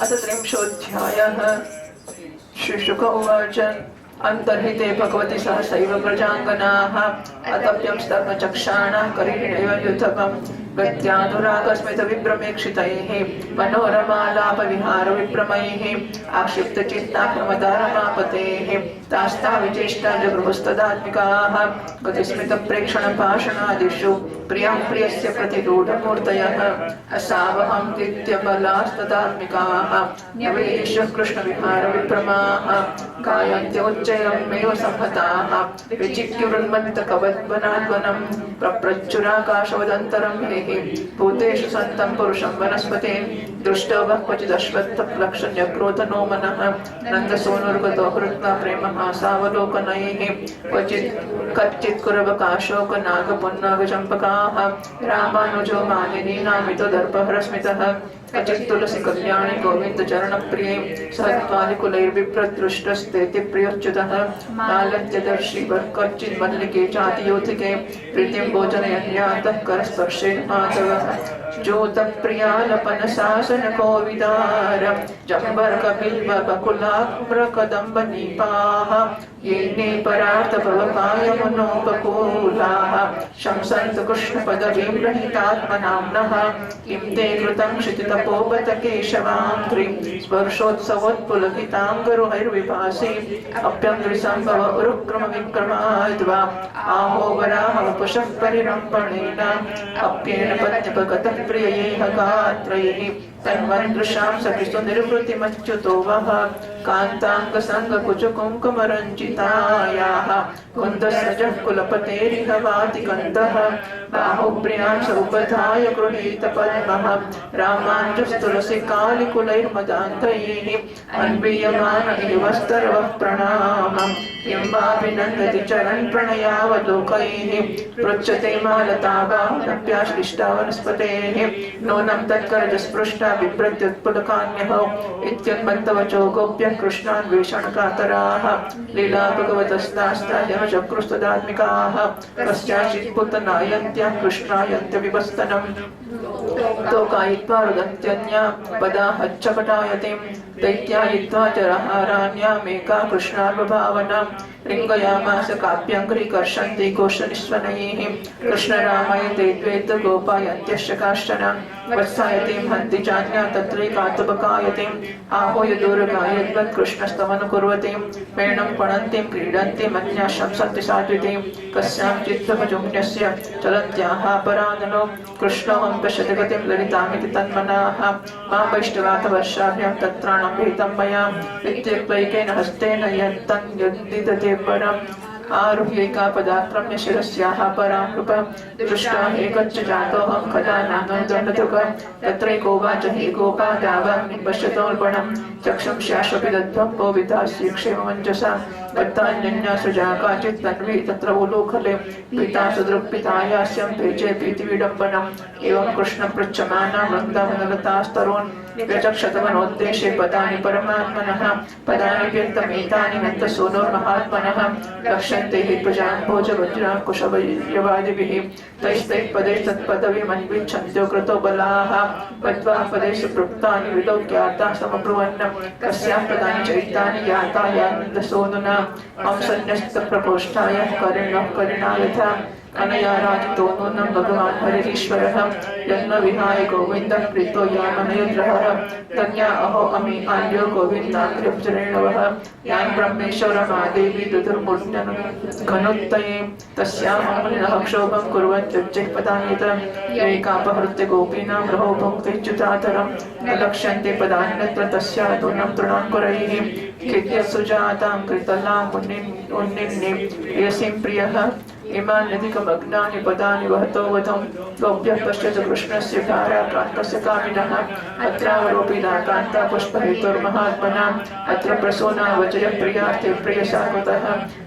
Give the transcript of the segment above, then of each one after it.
अथ त्रिंशोऽध्यायः। श्रीशुक उवाच अन्तर्हिते भगवति सहसैव प्रजाङ्गनाः अतप्यं स्तब्धचक्षाणां करिणैव युथपम् गत्यानुरागस्मितविभ्रमेक्षितैः मनोरमालापविहारविभ्रमैः आक्षिप्तचित्ता प्रमदारमापतेः तास्ता विचेष्टा जगृहस्तदात्मिकाः गतिस्मितप्रेक्षणभाषणादिषु प्रियं प्रियस्य प्रतिरूढमूर्तयः असावहं नित्यबलास्तदात्मिकाः न्यवेदिष्यः कृष्णविहारविभ्रमाः गायन्त्योच्चैरमेव संहताः विचिक्युरुन्मत्तकवद्वनाद्वनं प्रप्रच्चुराकाशवदन्तरं हेहि भूतेषु सन्तं पुरुषं वनस्पतिं दृष्टो वः क्वचिदश्वत्थप्लक्षण्यक्रोधनो मनः नन्दसूनुर्गतो हृत्वा प्रेमः सावलोकनैः कच्चित् कुरवकाशोकनागपुन्नागचम्पकाः रामानुजो मालिनीनामितो दर्पहरस्मितः कचित् तुलसी कल्याणी गोविन्दचरणप्रिये सहत्वादिकुलैर्विप्रदृष्टस्तेति प्रियोच्युतः मालत्यदर्शी कच्चिन्मल्लिके चातियोधिके प्रीतिं भोजनयन्यातः करस्पर्शेन माधवः ज्योतप्रियालपनशासनकोविदार जम्बर्कबिल्वबकुलाम्रकदम्बनीपाः येने परार्थभवकायमुनोपकूलाः शंसन्तु कृष्णपदवीं रहितात्मनाम्नः किं ते कृतं क्षितितपोपत केशवाङ्घ्रिं स्पर्शोत्सवोत्पुलकिताङ्गरुहैर्विभासि अप्यङ्घ्रिसम्भव उरुक्रमविक्रमाद्वा आहो वराहवपुषः परिरम्पणेन अप्येन पद्यपगतः प्रियैः गात्रैः तन्वन्दृशां सकृष्टो निर्वृतिमच्युतो वः कान्ताङ्गसङ्गकुचकुङ्कुमरञ्जितायाः कुन्दस्रजः कुलपतेरिह वातिकन्तः बाहुप्रियां सौपधाय गृहीत पद्मः रामाञ्जस्तुलसीकालिकुलैर्मदान्तैः अन्वीयमान इवस्तरवः प्रणामं किं वाभिनन्दति चरन् प्रणयावलोकैः पृच्छते मालता बाहुनप्याश्लिष्टा वनस्पतेः नूनं तत्करजस्पृष्टा विप्रत्युत्पुलकान्यहो इत्युन्मत्तवचो गोप्यः कृष्णान्वेषणकातराः लीला भगवतस्तास्ता जनचक्रुस्तदात्मिकाः कस्याचित् पुतनायन्त्याः कृष्णायन्त्यविवस्तनम् तोकायित्वा रुदन्त्यन्या पदाहच्चकटायतिं दैत्यायित्वा जरहाराण्यामेका कृष्णार्वभावनां रिङ्गयामास काप्यङ्घ्रिकर्षन्ति घोषनिस्वनैः कृष्णरामयते द्वैत गोपायन्त्यश्च काश्चन वत्सायतीं हन्ति चान्या तत्रैकातुबकायतीम् आहोय दूरगायद्वत् कृष्णस्तमनुकुर्वतीं मेणं पणन्तीं क्रीडन्तीम् अन्याः शंसन्ति सात्वितीं कस्यां चित्तभजुम्न्यस्य चलत्याः पराननो कृष्णोऽहं पश्यति गतिं ललितामिति तन्मनाः मां वैष्णवाथवर्षाभ्यां तत्राणं विहितं मया इत्युक्तैकेन हस्तेन यद्दिदते परम् आरुह्यैका पदाक्रम्य शिरस्याः परां नृपः दृष्टा एकच्च जातोऽहं कदा नानोदण्डतुक तत्रैकोवाच हे गोपादावं पश्यतोऽर्पणं चक्षुं शाश्वपि दत्त्वं वो विधास्यि क्षेममञ्जसा दत्तान्यन्या सृजा काचित् तन्वी तत्र उलूखले पिता सुदृक्पितायास्यं भेजे प्रीतिविडम्बनम् एवं कृष्णं पृच्छमाना वृन्दावनलतास्तरोन् व्यचक्षतवनोद्देशे पदानि परमात्मनः पदानि व्यक्तमेतानि नन्दसूनोर्महात्मनः लक्ष्यन्ते हि प्रजां भोजवज्राङ्कुशवैर्यवादिभिः तैस्तैः पदैस्तत्पदवीमन्विच्छन्त्यो कृतो बलाः बद्ध्वा पदैस्तु पृक्तानि विलोक्यार्ताः समब्रुवन् कस्यां पदानि चैतानि याता यानन्दसूनुना हंसन्यस्तप्रकोष्ठाय करिणः करिणा यथा अनया राजितो नूनं भगवान् हरिरीश्वरः यन्न विहाय गोविन्दं प्रीतो यामनयद्रहः तन्या अहो अमी आर्यो गोविन्दाग्र्यब्जरेणवः यान् ब्रह्मेश्वरमादेवी दुदुर्मूर्त्यनुघनुत्तये तस्याममुनिनः क्षोभं कुर्वन्त्युच्चैः पदान्यतरं यैकापहृत्य गोपीनां रहो भुङ्क्तेच्युतातरं न लक्ष्यन्ते पदान्यत्र तस्या नूनं तृणाङ्कुरैः खिद्यसुजातां कृतलां मुन्निन्ने प्रियसीं प्रियः इमान्यधिकमग्नानि पदानि वहतो वधं गोप्यः पश्यतु कृष्णस्य भाराकान्तस्य कामिनः अत्रावरोपिता कान्ता पुष्पहेतुर्महात्मनाम् अत्र प्रसूना वचयः प्रियार्थे प्रियसागतः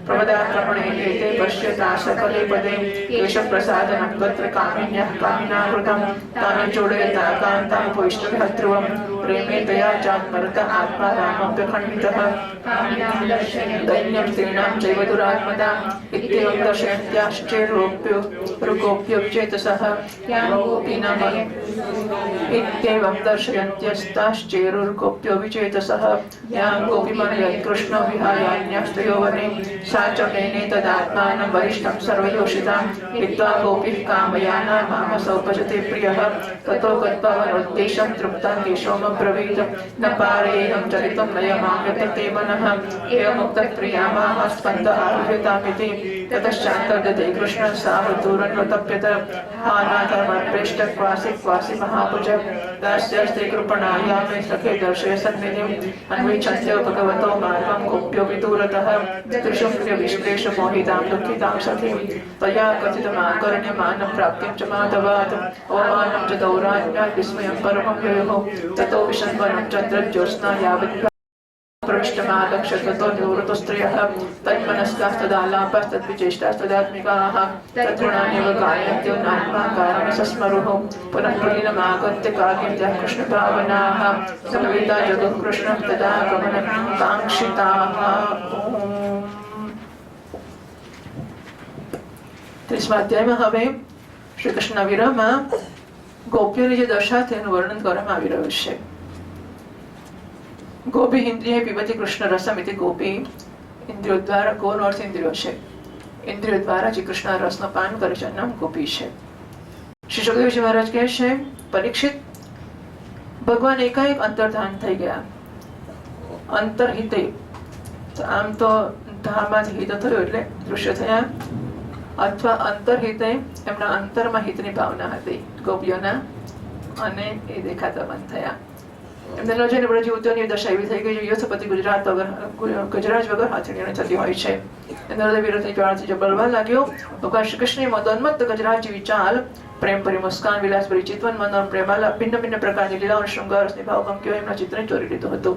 प्रमदाक्रमणे एते पश्यता सकले पदे केशप्रसादनं तत्र कामिन्यः कामिना कृतं तानि चोडयता कान्तां वैष्णवः ध्रुवं प्रेमे दया चात्मरत आत्मा रामप्यखण्डितः दैन्यं स्त्रीणां चैव दुरात्मदाम् इत्येवं दर्शयन् यस्याश्चैर्गोप्यो ऋगोप्यो विचेतसः यां गोपीनाम् इत्येवं दर्शयन्त्यस्ताश्चैरुर्गोप्यो विचेतसः यां गोपीमनयत् कृष्णो विहायान्यस्तयो वने सा च मेने तदात्मानं वरिष्ठं सर्वयोषितां हित्वा गोपीः कामयाना मामसौ भजते प्रियः ततो गत्वा वनोद्देशं तृप्तां केशवमब्रवीत् न पारेयं चरितं नयमागतते मनः एवमुक्तप्रियामाः स्पन्द आरुह्यतामिति ततश्चान्तर्गते कृष्णः सावधूरन्वतप्यत हानाथमर्प्रेष्ट क्वासि क्वासि महाभुज दास्यस्ते कृपणायामे सखे दर्शय सन्निधिम् अन्विच्छन्त्यो भगवतो मार्गं गोप्यो विदूरतः त्रिशुक्ल्य विश्लेष मोहितां दुःखितां सखीं तया कथितमाकर्ण्यमानं प्राप्तिं च माधवात् अवमानं च दौरान्यात् विस्मयं परमं ययोः ततो विषन्वनं चन्द्रज्योत्स्ना यावत् प्रविष्टमालक्ष्य ततो निवृत्तस्त्रियः तन्मनस्कास्तदालापस्तद्विचेष्टास्तदात्मिकाः तद्गुणान्येव गायन्त्यो नात्माकारं सस्मरुः पुनः प्रलीनमागत्य काव्यन्त्यः कृष्णभावनाः समवेता जगः कृष्णं तदा गमनकाङ्क्षिताः। 30મા અધ્યાયમાં હવે શ્રી કૃષ્ણના વિરહમાં ગોપીઓની જે દશા છે એનું વર્ણન કરવામાં આવી રહ્યું છે. गोपी इंद्रिय पिबती कृष्ण रसम इति गोपी इंद्रियों द्वारा कोन अर्थ इंद्रियों છે इंद्रियों द्वारा જે કૃષ્ણ રસનો પાન કરે છે નામ ગોપી છે. શ્રી સુખદેવજી મહારાજ કહે છે પરીક્ષિત ભગવાન એકાએક અંતર્ધાન થઈ ગયા. અંતરહિતે આમ તો ધામાંથી હિત થયો એટલે દૃશ્ય થયા અથવા અંતરહિતે એમના અંતરમાં હિતની ભાવના હતી ગોપીઓના અને એ દેખાતા બંધ થયા. એમને ન જોઈને બધા યુવતીઓની દશા એવી થઈ ગઈ યુથપતિ ગુજરાત વગર ગજરાજ વગર હાથણીઓને થતી હોય છે. એના હૃદય વિરોધની જ્વાળાથી જો બળવા લાગ્યો ભગવાન શ્રી કૃષ્ણની મદોન્મત્ત ગજરાજ જેવી ચાલ પ્રેમ ભરી મુસ્કાન વિલાસભરી ચિતવન મનોરમ પ્રેમાલા ભિન્ન ભિન્ન પ્રકારની લીલાઓ શૃંગાર રસની ભાવપંક્તિઓ એમના ચિત્રને ચોરી લીધું હતું.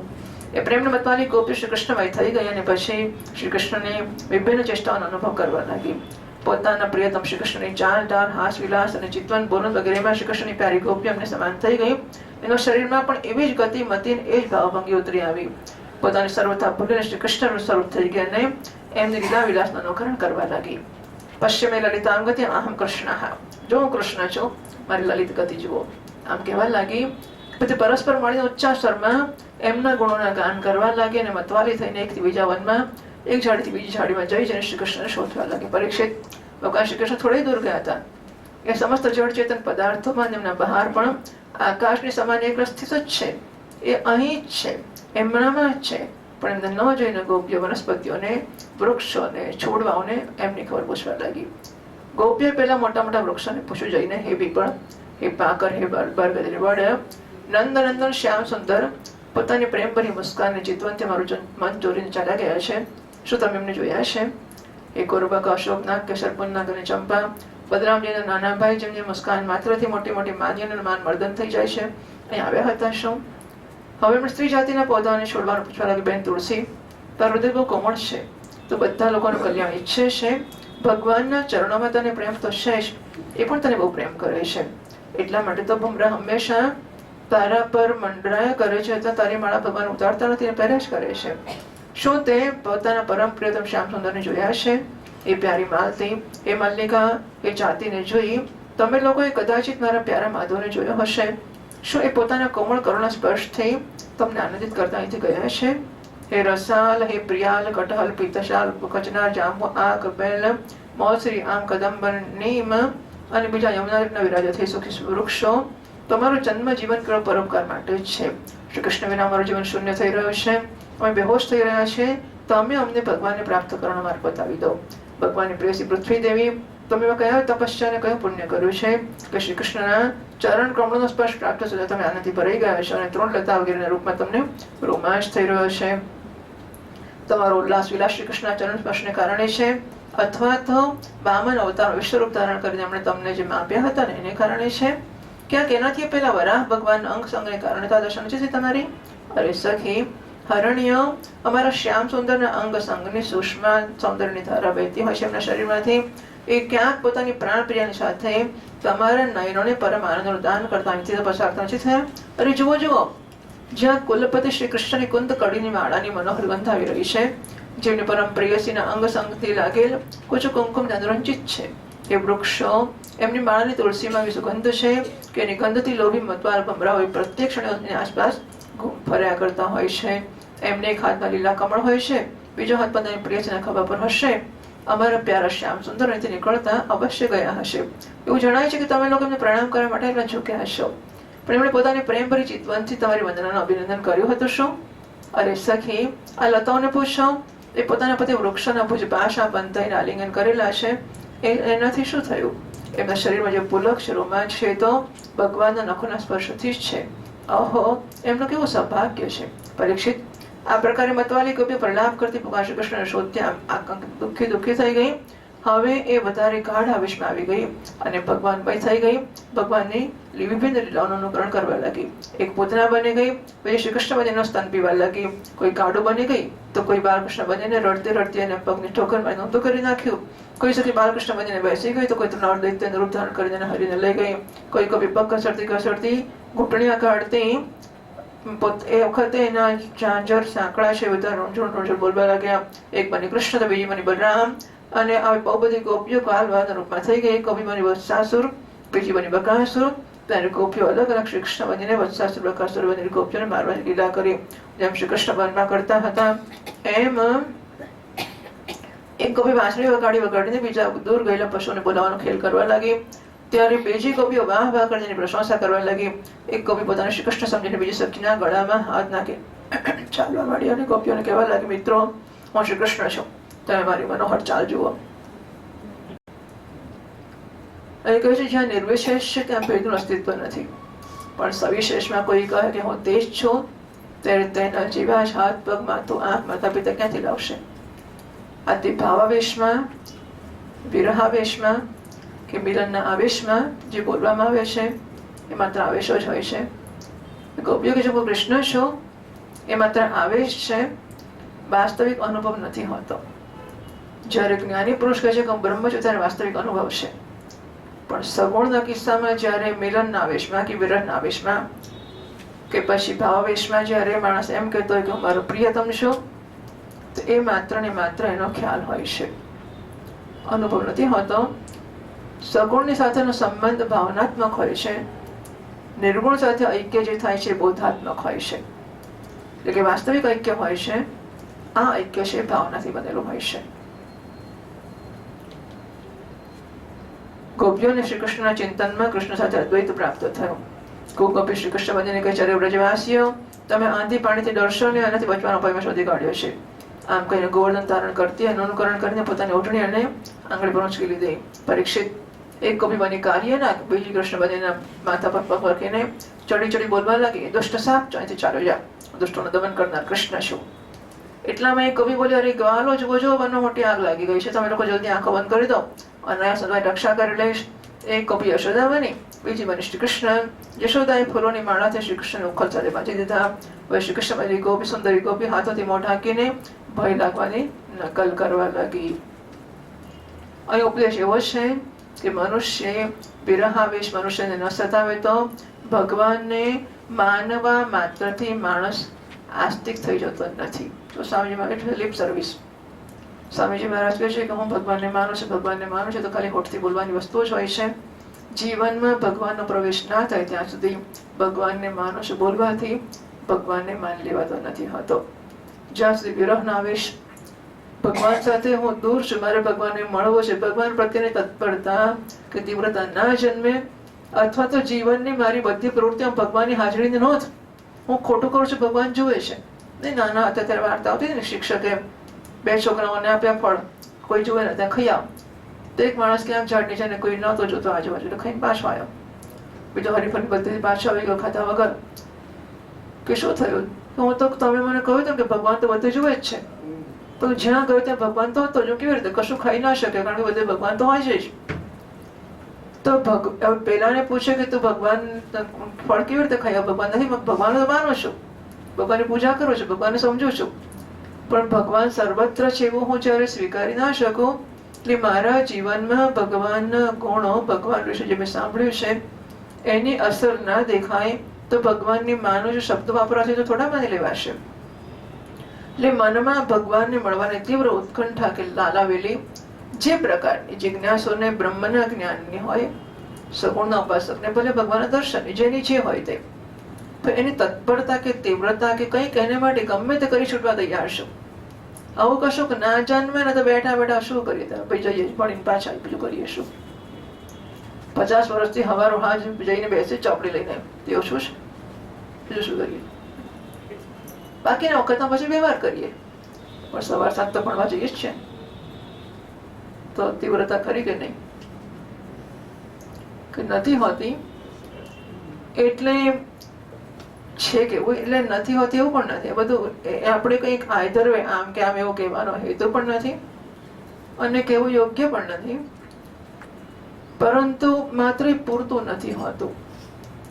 એ પ્રેમને મતવાલી ગોપી શ્રી કૃષ્ણમય થઈ ગઈ અને પછી શ્રી કૃષ્ણને વિભિન્ન ચેષ્ટાઓનો અનુભવ કરવા લાગી. પોતાના પ્રિયતમ શ્રી કૃષ્ણની ચાલ ઢાલ હાસ વિલાસ અને ચિતવન બોલન વગેરેમાં શ્રી કૃષ્ણની પ્યારી ગોપી અમને સમાન થઈ ગઈ. એના શરીરમાં પણ એવી જ ગતિ મતી એ જ ભાવભંગી ઉતરી આવી. પોતાની સર્વતા ભૂલીને શ્રી કૃષ્ણનું સ્વરૂપ થઈ ગયા અને એમની લીલા વિલાસનું અનુકરણ કરવા લાગી. પશ્ચિમે લલિતામ ગતિ અહમ કૃષ્ણ, જો હું કૃષ્ણ છું મારી લલિત ગતિ જુઓ આમ કહેવા લાગી. પછી પરસ્પર મળીને ઉચ્ચા સ્વરમાં એમના ગુણોના ગાન કરવા લાગી અને મતવાલી થઈને એકથી બીજા વનમાં એક ઝાડીથી બીજી ઝાડીમાં જઈ જઈને શ્રી કૃષ્ણને શોધવા લાગી. પરીક્ષિત ભગવાન શ્રી કૃષ્ણ થોડે દૂર ગયા હતા. એ સમસ્ત જળ ચેતન પદાર્થોમાં એમના બહાર પણ આકાશની સમાન એક સ્થિત જ છે. એ અહીં જ છે, એમનામાં જ છે. પણ એમને ન જોઈને ગોપીઓ વનસ્પતિઓને વૃક્ષોને છોડવાઓને એમની ખબર પૂછવા લાગી. ગોપીઓ પેલા મોટા મોટા વૃક્ષોને પૂછ્યું જઈને હે પીપળ, હે પાકર, હે બરગદ વડ, નંદનંદન શ્યામ સુંદર પોતાની પ્રેમ ભરી મુસ્કાનને ચિતવનથી મારું મન ચોરીને ચાલ્યા ગયા છે. શું તમે એમને જોયા છે? એ કોરબક, અશોકનાગ, કેસરપુનનાગ અને ચંપા, બદરામજીના નાના ભાઈ જેમની મુસ્કાન માત્રથી મોટી મોટી માન્યનું માન મર્દન થઈ જાય છે અહીં આવ્યા હતા શું? હવે એમણે સ્ત્રી જાતિના પૌધાઓને છોડવાનું પૂછવા લાગી. બેન તુલસી, તારું હૃદય બહુ કોમળ છે, તું બધા લોકોનું કલ્યાણ ઈચ્છે છે, ભગવાનના ચરણોમાં તને પ્રેમ તો છે જ, એ પણ તને બહુ પ્રેમ કરે છે. એટલા માટે તો ભમરા હંમેશા તારા પર મંડરાયા કરે છે, તો તારી માળા ભગવાન ઉતારતા નથી અને પહેર્યા જ કરે છે. શું તે પોતાના પરમ પ્રિયતમ શ્યામ સુંદરને જોયા છે? એ પ્યારી માલતી, એ મલ્લિકા, એ જાતિને જોઈ તમે લોકોએ કદાચિત મારા પ્યારા માધવને જોયો હશે. શું એ પોતાના કોમળ કરુણા સ્પર્શથી તમને આનંદિત કરતા અહીંથી ગયા છે? હે રસાલ, હે પ્રિયાલ, કટહલ, પીતશાલ, કચનાર, જાંબુ, આક, બેલ, મોસરી, આમ, કદંબ, નીમ અને બીજા યમુના વિરાજત હે સુખી વૃક્ષો, તમારું જન્મ જીવન કેવળ પરોપકાર માટે જ છે. શ્રી કૃષ્ણ વિના અમારું જીવન શૂન્ય થઈ રહ્યું છે, અમે બેહોશ થઈ રહ્યા છે. તમે અમને ભગવાનને પ્રાપ્ત કરવાનો માર્ગ બતાવી દો. ભગવાનની પ્રેયસી પૃથ્વી દેવી, તમે કયા તપસ્યા અને કયું પુણ્ય કર્યું છે કે શ્રી કૃષ્ણના ચરણ કમળનો સ્પર્શ પ્રાપ્ત થતા તમે આનંદથી ભરાઈ ગયા છો અને તૃણલતા વગેરેના રૂપમાં તમને રોમાંચ થઈ રહ્યો છે. તમારો ઉલ્લાસ વિલાસ શ્રી કૃષ્ણના ચરણ સ્પર્શને કારણે છે અથવા તો વામન અવતાર વિશ્વરૂપ ધારણ કરીને એમણે તમને જે માપ્યા હતા ને એને કારણે છે? ક્યાંક એનાથી પહેલા વરાહ ભગવાન અંગ સંગને કારણે તો દર્શન છે તમારી? અરે સખી, હરણ્ય અમારા શ્યામ સુંદરના અંગ સંગની સૂક્ષ્મ સૌંદર્યની ધારા વહેતી હોય છે એમના શરીરમાંથી. એ ક્યાંક પોતાની પ્રાણ પ્રિયાની સાથે તમારા નયનોને પરમ આનંદનું દાન કરતા અહીંથી પસાર નથી થયા. અરે જુઓ જુઓ, જ્યાં કુલપતિ શ્રી કૃષ્ણની કુંદ કડીની માળાની મનોહર ગંધ આવી રહી છે, જેમની પરમ પ્રેયસીના અંગ સંગથી લાગેલ કુછ કુમકુમ રંજિત છે. એ વૃક્ષો એમની માળાની તુલસીમાં એવી સુગંધ છે કે એની ગંધથી લોભી મતવાર ભમરાઓ પ્રત્યેક ક્ષણે એની આસપાસ ફર્યા કરતા હોય છે. એમને એક હાથમાં લીલા કમળ હોય છે, બીજો હાથ પોતાની પ્રિયસીના ખભા પર હશે. અમારા પ્યારા શ્યામ સુંદર અહીંથી નીકળતા અવશ્ય ગયા હશે. એવું જણાય છે કે તમે લોકો એમને પ્રણામ કરવા માટે એટલા ઝૂક્યા હશો, પણ એમણે પોતાની પ્રેમભરી ચિતવનથી તમારી વંદનાનું અભિનંદન કર્યું હતું શું? અરે સખી, આ લતાઓને પૂછો, એ પોતાના પતિ વૃક્ષોના ભુજ પાશા બંધાઈને આલિંગન કરેલા છે, એનાથી શું થયું? એમના શરીરમાં જે પુલક છે, રોમાંચ છે, તો ભગવાનના નખોના સ્પર્શથી જ છે. અહો, એમનું કેવું સૌભાગ્ય છે. પરીક્ષિત, આ પ્રકારે મતવાલી ગોપીઓ પ્રલાપ કરતી ભગવાન શ્રી કૃષ્ણને શોધ્યા દુઃખી થઈ ગઈ. હવે એ વધારે ગાઢ આવેશમાં આવી ગઈ અને ભગવાન ભય થઈ ગઈ. ભગવાનની વિભિન્ન લીલાઓનું અનુકરણ કરવા લાગી. એક પૂતના બની ગઈ, પછી શ્રી કૃષ્ણ બનીને સ્તન પીવા લાગી. કોઈ ગાડું બની ગઈ તો કોઈ બાલકૃષ્ણ બનીને રડતી રડતી અને પગની ઠોકરમાં નોંધું કરી નાખ્યું. કોઈ સખી બાલકૃષ્ણ બનીને બેસી ગઈ તો કોઈ ત્રણ દૈત્યનું રૂપ ધારણ કરીને હરીને લઈ ગઈ. કોઈ કવિ પગ ઘસડતી ઘસડતી ઘૂંટણીયા કાઢતી એ વખતે એના ઝાંઝર સાંકળા છે બધા રોંઝોણ રોંઝોણ બોલવા લાગ્યા. એક બની કૃષ્ણ તો બીજી બની બલરામ, અને આવી બહુ બધી ગોપીઓ કાલવાના રૂપમાં થઈ ગઈ. કવિ બની વત્સાસુર, બીજી બની બકાસુર. ત્યારે ગોપીઓ અલગ અલગ શ્રી કૃષ્ણ બનીને વત્સાસુર બકાસુર બની ગોપીઓને મારવાની લીલા કરી. જેમ શ્રી કૃષ્ણ વનમાં કરતા હતા એમ એક ગોપી વાંસળી વગાડીને બીજા દૂર ગયેલા પશુઓને બોલાવવાનો ખેલ કરવા લાગી. ત્યારે બીજી ગોપીઓ વાહ વાહ કરીને પ્રશંસા કરવા લાગી. એક ગોપી પોતાને શ્રી કૃષ્ણ સમજીને બીજી સખીના ગળામાં હાથ નાખી ચાલવા માંડી અને ગોપીઓને કહેવા લાગી, મિત્રો, હું શ્રી કૃષ્ણ છું, તમે મારી મનોહર ચાલ જુઓ. અહીં કહે છે જ્યાં નિર્વિશેષ છે ત્યાં ભેદનું અસ્તિત્વ નથી, પણ સવિશેષમાં કોઈ કહે કે હું તે જ છું, ત્યારે તેના જેવા જ હાથ પગ માથું આંખ માતા પિતા ક્યાંથી લાવશે? આથી ભાવાવેશમાં, વિરહાવેશમાં કે મિલનના આવેશમાં જે બોલવામાં આવે છે એ માત્ર આવેશો જ હોય છે. ગોપીઓ કે જો હું કૃષ્ણ છું એ માત્ર આવેશ છે, વાસ્તવિક અનુભવ નથી હોતો. જ્યારે જ્ઞાની પુરુષ કહે છે કે હું બ્રહ્મ છું ત્યારે વાસ્તવિક અનુભવ છે, પણ સગુણના કિસ્સામાં જ્યારે મિલનના આવેશમાં કે વિરહના આવેશમાં કે પછી ભાવાવેશમાં જ્યારે માણસ એમ કહેતો હોય કે હું મારો પ્રિયતમ છું, તો એ માત્ર ને માત્ર એનો ખ્યાલ હોય છે, અનુભવ નથી હોતો. સગુણની સાથેનો સંબંધ ભાવનાત્મક હોય છે, નિર્ગુણ સાથે ઐક્ય જે થાય છે બોધાત્મક હોય છે. એટલે કે વાસ્તવિક ઐક્ય હોય છે, આ ઐક્ય છે ભાવનાથી બનેલું હોય છે. ગોપીઓને શ્રી કૃષ્ણના ચિંતનમાં કૃષ્ણ સાથે અદ્વૈત પ્રાપ્ત થયો. ગોપી શ્રી કૃષ્ણ બનીને કહે, ચારે વ્રજવાસીઓ, તમે આંધી પાણીથી ડરશો ને આનાથી બચવાનો ઉપાય મેં શોધી કાઢ્યો છે. આમ કહીને ગોવર્ધન ધારણ કરતી અને અનુકરણ કરીને પોતાની ઓઢણી અને આંગળી પર ઉંચકી લીધી. પરીક્ષિત, એક ગોપી બની કાર્યના, બીજી કૃષ્ણ બનીને માથા પર પગ રાખીને ચડી ચડી બોલવા લાગી, દુષ્ટ સાપ, અહીંથી ચાલો જા, દુષ્ટોનું દમન કરનાર કૃષ્ણ છું. એટલામાં એક કવિ બોલ્યો, અરે ગ્વાલો જુઓ જો, વનમાં મોટી આગ લાગી ગઈ છે, તમે લોકો જલ્દી આંખો બંધ કરી દો અને સદાય રક્ષા કરી લઈશ. એક કવિ યશોદા બની, બીજી બની શ્રી કૃષ્ણ. યશોદાએ ફૂલોની માળાથી શ્રી કૃષ્ણને ઉખલ સાથે બાંધી દીધા. હવે શ્રી કૃષ્ણ બની ગોપી, સુંદરી ગોપી હાથોથી મોં ઢાંકીને ભય લાગવાની નકલ કરવા લાગી. અહીં ઉપદેશ એવો છે કે મનુષ્ય વિરહાવેશ મનુષ્યને ન સતાવે તો ભગવાનને માનવા માત્રથી માણસ આસ્તિક થઈ જતો નથી. તો સ્વામીજી મહારાજ લિપ સર્વિસ, સ્વામીજી મહારાજ કહે છે કે હું ભગવાનને માનું છું, ભગવાનને માનું છું, તો ખાલી હોઠથી બોલવાની વસ્તુ જ હોય છે. જીવનમાં ભગવાનનો પ્રવેશ ના થાય ત્યાં સુધી ભગવાનને માનું છું બોલવાથી ભગવાનને માની લેવાતો નથી હોતો. જ્યાં સુધી વિરહ ના આવેશ, ભગવાન સાથે હું દૂર છું, મારે ભગવાનને મળવો છે, ભગવાન પ્રત્યેની તત્પરતા કે તીવ્રતા ના જન્મે, અથવા તો જીવનની મારી બધી પ્રવૃત્તિઓ ભગવાનની હાજરીની નોંધ, હું ખોટું કરું છું ભગવાન જુએ છે. નહીં, નાના હતા ત્યારે વાર્તા આવતી ને, શિક્ષકે બે છોકરાઓને આપ્યા ફળ, કોઈ જુએ ને ત્યાં ખાઈ આવ. તો એક માણસ ક્યાંક ઝાડ નીચે ને કોઈ નહોતો જોતો આજુબાજુ, એટલે ખાઈને પાછો આવ્યો. બીજો હરીફરી બધી પાછો આવી ગયો ખાધા વગર. કે શું થયું? હું તો તમે મને કહ્યું હતું કે ભગવાન તો બધે જુએ જ છે, તો જ્યાં ગયો ત્યાં ભગવાન તો હતો જ, કેવી રીતે કશું ખાઈ ના શકે, કારણ કે બધે ભગવાન તો હોય છે જ. તો પેલાને પૂછે કે તું ભગવાન ફળ કેવી રીતે ખાઈ? ભગવાન નથી, ભગવાન તો માનું છું, ભગવાનની પૂજા કરું છું, ભગવાનને સમજુ છું, પણ ભગવાન સર્વત્ર છે એવું હું જ્યારે સ્વીકારી ના શકું, એટલે મારા જીવનમાં ભગવાનના ગુણો, ભગવાન વિશે જે મેં સાંભળ્યું છે એની અસર ના દેખાય તો ભગવાનની માનું છું શબ્દ વાપરવાથી તો થોડા માની લેવાશે. એટલે મનમાં ભગવાનને મળવાની તીવ્ર ઉત્કંઠા કે લાલાવેલી જે પ્રકારની જિજ્ઞાસોને બ્રહ્મના જ્ઞાનની હોય, સગુણના ઉપાસકને ભલે ભગવાનના દર્શન જેની જે હોય તે, તો એની તત્પરતા કે તીવ્રતા કે કંઈક એને માટે ગમે તે કરી છૂટવા તૈયાર છો. આવું કશું ના જન્મે ને તો બેઠા બેઠા શું કરીએ, ભાઈ જઈએ ભણીને પાછા બીજું કરીએ શું. 50 વર્ષથી હવારો હાજ જઈને બેસે ચોપડી લઈને, તેવું શું છે, બીજું શું કરીએ. બાકીના વખતમાં પછી વ્યવહાર કરીએ, પણ સવાર સાત તો ભણવા જઈએ જ છે. તો તીવ્રતા ખરી કે નહીં, કે નથી હોતી. એટલે છે કેવું, એટલે નથી હોતી એવું પણ નથી. બધું આપણે કંઈક આઈધર વે આમ કે આમ એવું કહેવાનો હેતુ પણ નથી અને કેવું યોગ્ય પણ નથી, પરંતુ માત્ર પૂરતું નથી હોતું.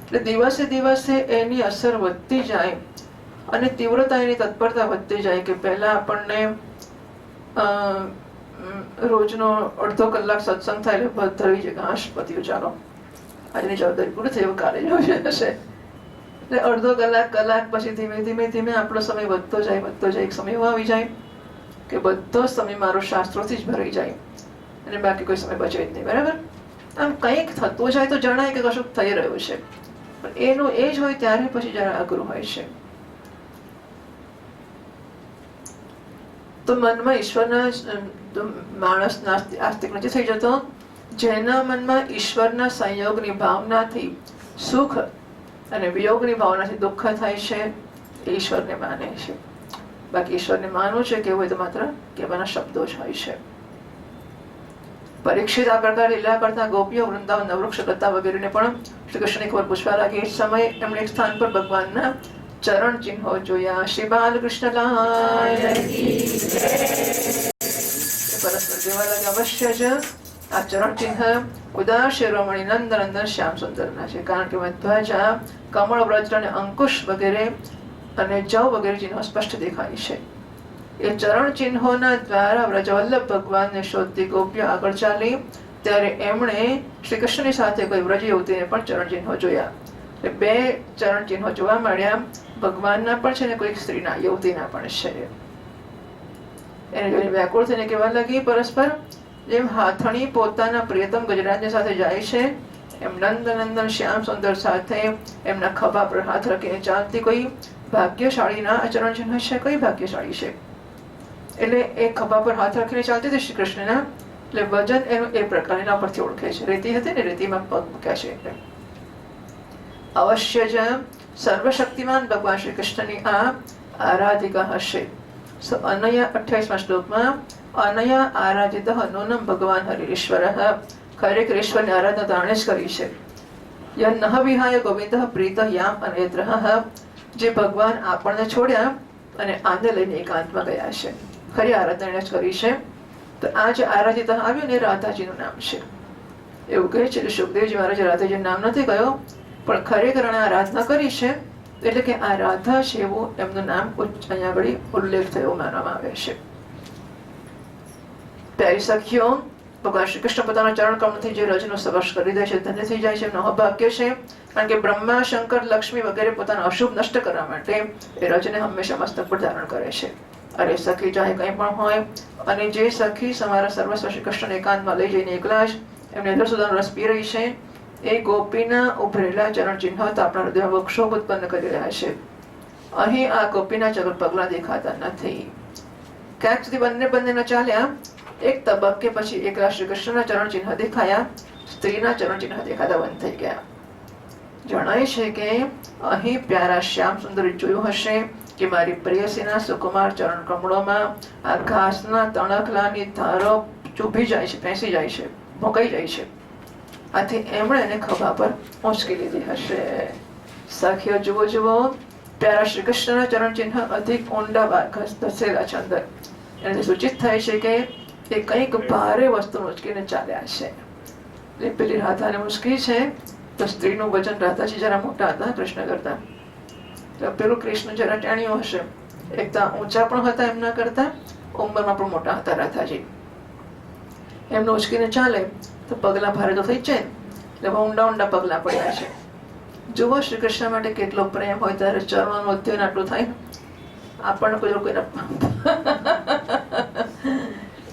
એટલે દિવસે દિવસે એની અસર વધતી જાય અને તીવ્રતા એની તત્પરતા વધતી જાય. કે પહેલા આપણને રોજનો અડધો કલાક સત્સંગ થાય એટલે બધ ધરવી છે કે હાશ પત્યું, ચાલો આજની જવાબદારી પૂરી થઈ, કાલે જ હશે. એટલે અડધો કલાક પછી ધીમે ધીમે ધીમે આપણો સમય વધતો જાય. એક સમય એવો આવી જાય કે બધો સમય મારો શાસ્ત્રોથી જ ભરાઈ જાય અને બાકી કોઈ સમય બચે જ નહીં. બરાબર, આમ કંઈક થતું જાય તો જણાય કે કશું થઈ રહ્યું છે, પણ એનું એ જ હોય ત્યારે પછી જરા અઘરું હોય છે. તો મનમાં ઈશ્વરના માણસ આસ્તિક નથી થઈ જતો. જેના મનમાં ઈશ્વરના સંયોગની ભાવનાથી સુખ અને વિયોગની ભાવનાથી દુઃખ થાય છે, એ ઈશ્વરને માને છે. બાકી ઈશ્વરને માનવું છે કેવું હોય તો માત્ર કહેવાના શબ્દો જ હોય છે. પરીક્ષિત આ પ્રકાર લીલા કરતા ગોપીઓ વૃંદાવન વૃક્ષ લતા વગેરેને પણ શ્રી કૃષ્ણની ખબર પૂછવા લાગી. એ સમયે એમણે એક સ્થાન પર ભગવાનના ચરણ ચિહ્નો જોયા. શ્રી બાલકૃષ્ણલાલ પરસ્પર જોવા લાગે. અવશ્ય જ આ ચરણ ચિહ્ન ઉદાર શિરોમણી નંદ નંદન શ્યામ સુંદરના છે, કારણ કે મધ્વજા, કમળ, વ્રજ અને અંકુશ વગેરે અને જવ વગેરે ચિહ્નો સ્પષ્ટ દેખાય છે. એ ચરણ ચિહ્નોના દ્વારા વ્રજવલ્લભ ભગવાનને શોધતી ગોપીઓ આગળ ચાલી. ત્યારે એમણે શ્રી કૃષ્ણની સાથે કોઈ વ્રજ યુવતીને પણ ચરણ ચિહ્નો જોયા. એટલે 2 ચરણ ચિહ્નો જોવા મળ્યા. ભગવાનના પણ છે ને કોઈક સ્ત્રીના, યુવતીના પણ છે. એને જોઈને વ્યાકુળ થઈને કહેવા લાગી, પરસ્પર જેમ હાથણી પોતાના પ્રિયતમ ગજરાજની સાથે જાય છે, એમ નંદનંદન શ્યામ સુંદર સાથે એમના ખભા પર હાથ રાખીને ચાલતી કોઈ ભાગ્યશાળીના આચરણ ચિહ્ન છે. કઈ ભાગ્યશાળી છે? એટલે એ ખભા પર હાથ રાખીને ચાલતી હતી શ્રી કૃષ્ણના, એટલે વજન એનું એ પ્રકાર એના પરથી ઓળખે છે. રેતી હતી ને, રેતીમાં પગ મૂક્યા છે. એટલે અવશ્ય જ સર્વશક્તિમાન ભગવાન શ્રી કૃષ્ણની આ આરાધિકા હશે. અનયા 28મા શ્લોકમાં અનયા આરાધિત નૂનમ ભગવાન હરિશ્વર, ખરેખર ઈશ્વરની આરાધના તાણે જ કરી છે. યન્નઃ વિહાય ગોવિંદ પ્રીત યામ અનેત્રઃ, જે ભગવાન આપણને છોડ્યા અને આને લઈને એકાંતમાં ગયા છે, ખરી આરાધના એને જ કરી છે. તો આ જે આરાધિત આવ્યું ને, રાધાજીનું નામ છે. એવું કહે છે કે સુખદેવજી મહારાજે રાધાજીનું નામ નથી કહ્યું, પણ ખરેખર આરાધના કરી છે. એટલે કે આ રાધા છે એવું એમનું નામ અહીંયા આગળ ઉલ્લેખ થયો માનવામાં આવે છે. પ્યારી સખીઓ, ભગવાન શ્રી કૃષ્ણ પોતાના ચરણ કમળથી જે રજનો સ્પર્શ કરી દે છે, ધન્ય થઈ જાય છે. એમનો ભાગ્ય છે, કારણ કે બ્રહ્મા, શંકર, લક્ષ્મી વગેરે પોતાનો અશુભ નષ્ટ કરવા માટે એ રજને હંમેશા મસ્તક પર ધારણ કરે છે. અરે સખી, ચાહે કંઈ પણ હોય, અને જે સખી તમારા સર્વસ્વ શ્રી કૃષ્ણ એકાંતમાં લઈ જઈને એકલા જ એમને અંદર સુધાનો રસ પી રહી છે, એ ગોપીના ઉભરેલા ચરણ ચિહ્નો આપણા હૃદયમાં ક્ષોભ ઉત્પન્ન કરી રહ્યા છે. અહીં આ ગોપીના ચગલ પગલા દેખાતા નથી. ક્યાંક સુધી બંને ન ચાલ્યા. એક તબક્કે પછી એકલા શ્રી કૃષ્ણના ચરણ ચિહ્ન દેખાયા, સ્ત્રીના ચરણ ચિહ્ન દેખાતા બંધ થઈ ગયા. જણાય છે કે અહીં પ્યારા શ્યામ સુંદર જોયું હશે કે મારી પ્રેયસીના સુકુમાર ચરણ કમળોમાં આ ઘાસના તણખલાની ધારો ચૂભી જાય છે, પેસી જાય છે, ભોંકાઈ જાય છે. આથી એમણે એને ખભા પર ઊંચકી લીધી હશે. સખીઓ જુઓ, પ્યારા શ્રી કૃષ્ણના ચરણ ચિહ્ન અધિક ઊંડા ધસેલા છે અંદર. એનાથી સૂચિત થાય છે કે એ કંઈક ભારે વસ્તુ ઉંચકીને ચાલ્યા છે. એટલે પેલી રાધાને મુશ્કેલ છે, તો સ્ત્રીનું વજન રાધાજી જરા મોટા હતા કૃષ્ણ કરતા. પેલું કૃષ્ણ જરા ટાણ્યો હશે. એક તો ઊંચા પણ હતા એમના કરતા, ઉંમરમાં પણ મોટા હતા રાધાજી. એમને ઉંચકીને ચાલે તો પગલા ભારે તો થઈ જ જાય, એટલે ઊંડા પગલા પડ્યા છે. જુઓ શ્રી કૃષ્ણ માટે કેટલો પ્રેમ હોય ત્યારે ચરણોનું અધ્યયન આટલું થાય. આપણને કોઈ કોઈના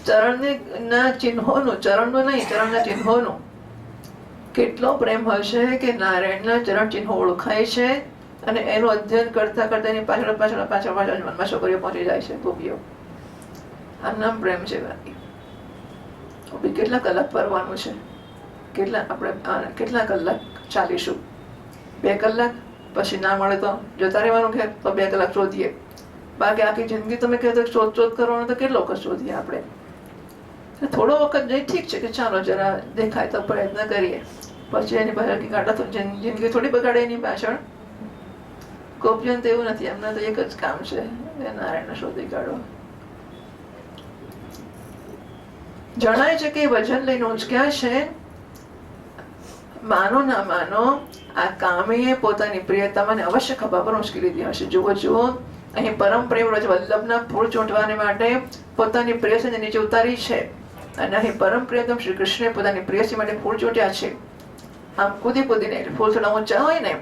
ચરણના ચિહ્નોનું, ચરણનું નહીં, ચરણના ચિહ્નોનું કેટલો પ્રેમ હશે કે નારાયણના ચરણ ચિહ્નો ઓળખાય છે અને એનું અધ્યયન કરતા કરતા એની પાછળ પાછળ પાછળ પાછળ મનમાં છોકરીઓ પહોંચી જાય છે, ગોપીઓ. આ નામ પ્રેમ છે. કેટલા કલાક ફરવાનું છે, કેટલા કલાક ચાલીશું? 2 કલાક, પછી ના મળે તો જતા રહેવાનું ઘેર, તો 2 કલાક શોધીએ. બાકી આખી જિંદગી તમે કહો તો શોધ કરવાનું તો કેટલો વખત શોધીએ આપણે? થોડો વખત જઈ ઠીક છે કે ચાલો જરા દેખાય તો પ્રયત્ન કરીએ, પછી એની પાછળ કાઢા તો જિંદગી થોડી બગાડે એની પાછળ. ગોપીઓને તો એવું નથી, એમના તો એક જ કામ છે, નારાયણ શોધી કાઢો. જણાય છે કે વજન લઈને ઉંચક્યા છે. માનો ના માનો, આ કામીએ પોતાની પ્રિયતમાને અવશ્ય ખભા પર ઉંચકી લીધી હશે. જુઓ જુઓ, અહીં પરમ પ્રેમ વ્રજ વલ્લભના ફૂલ ચોંટવાને માટે પોતાની પ્રેયસીને નીચે ઉતારી છે, અને અહીં પરમ પ્રિયતમ શ્રી કૃષ્ણે પોતાની પ્રેયસી માટે ફૂલ ચોંટ્યા છે. આમ કૂદી કૂદીને, ફૂલ થોડા ઊંચા હોય ને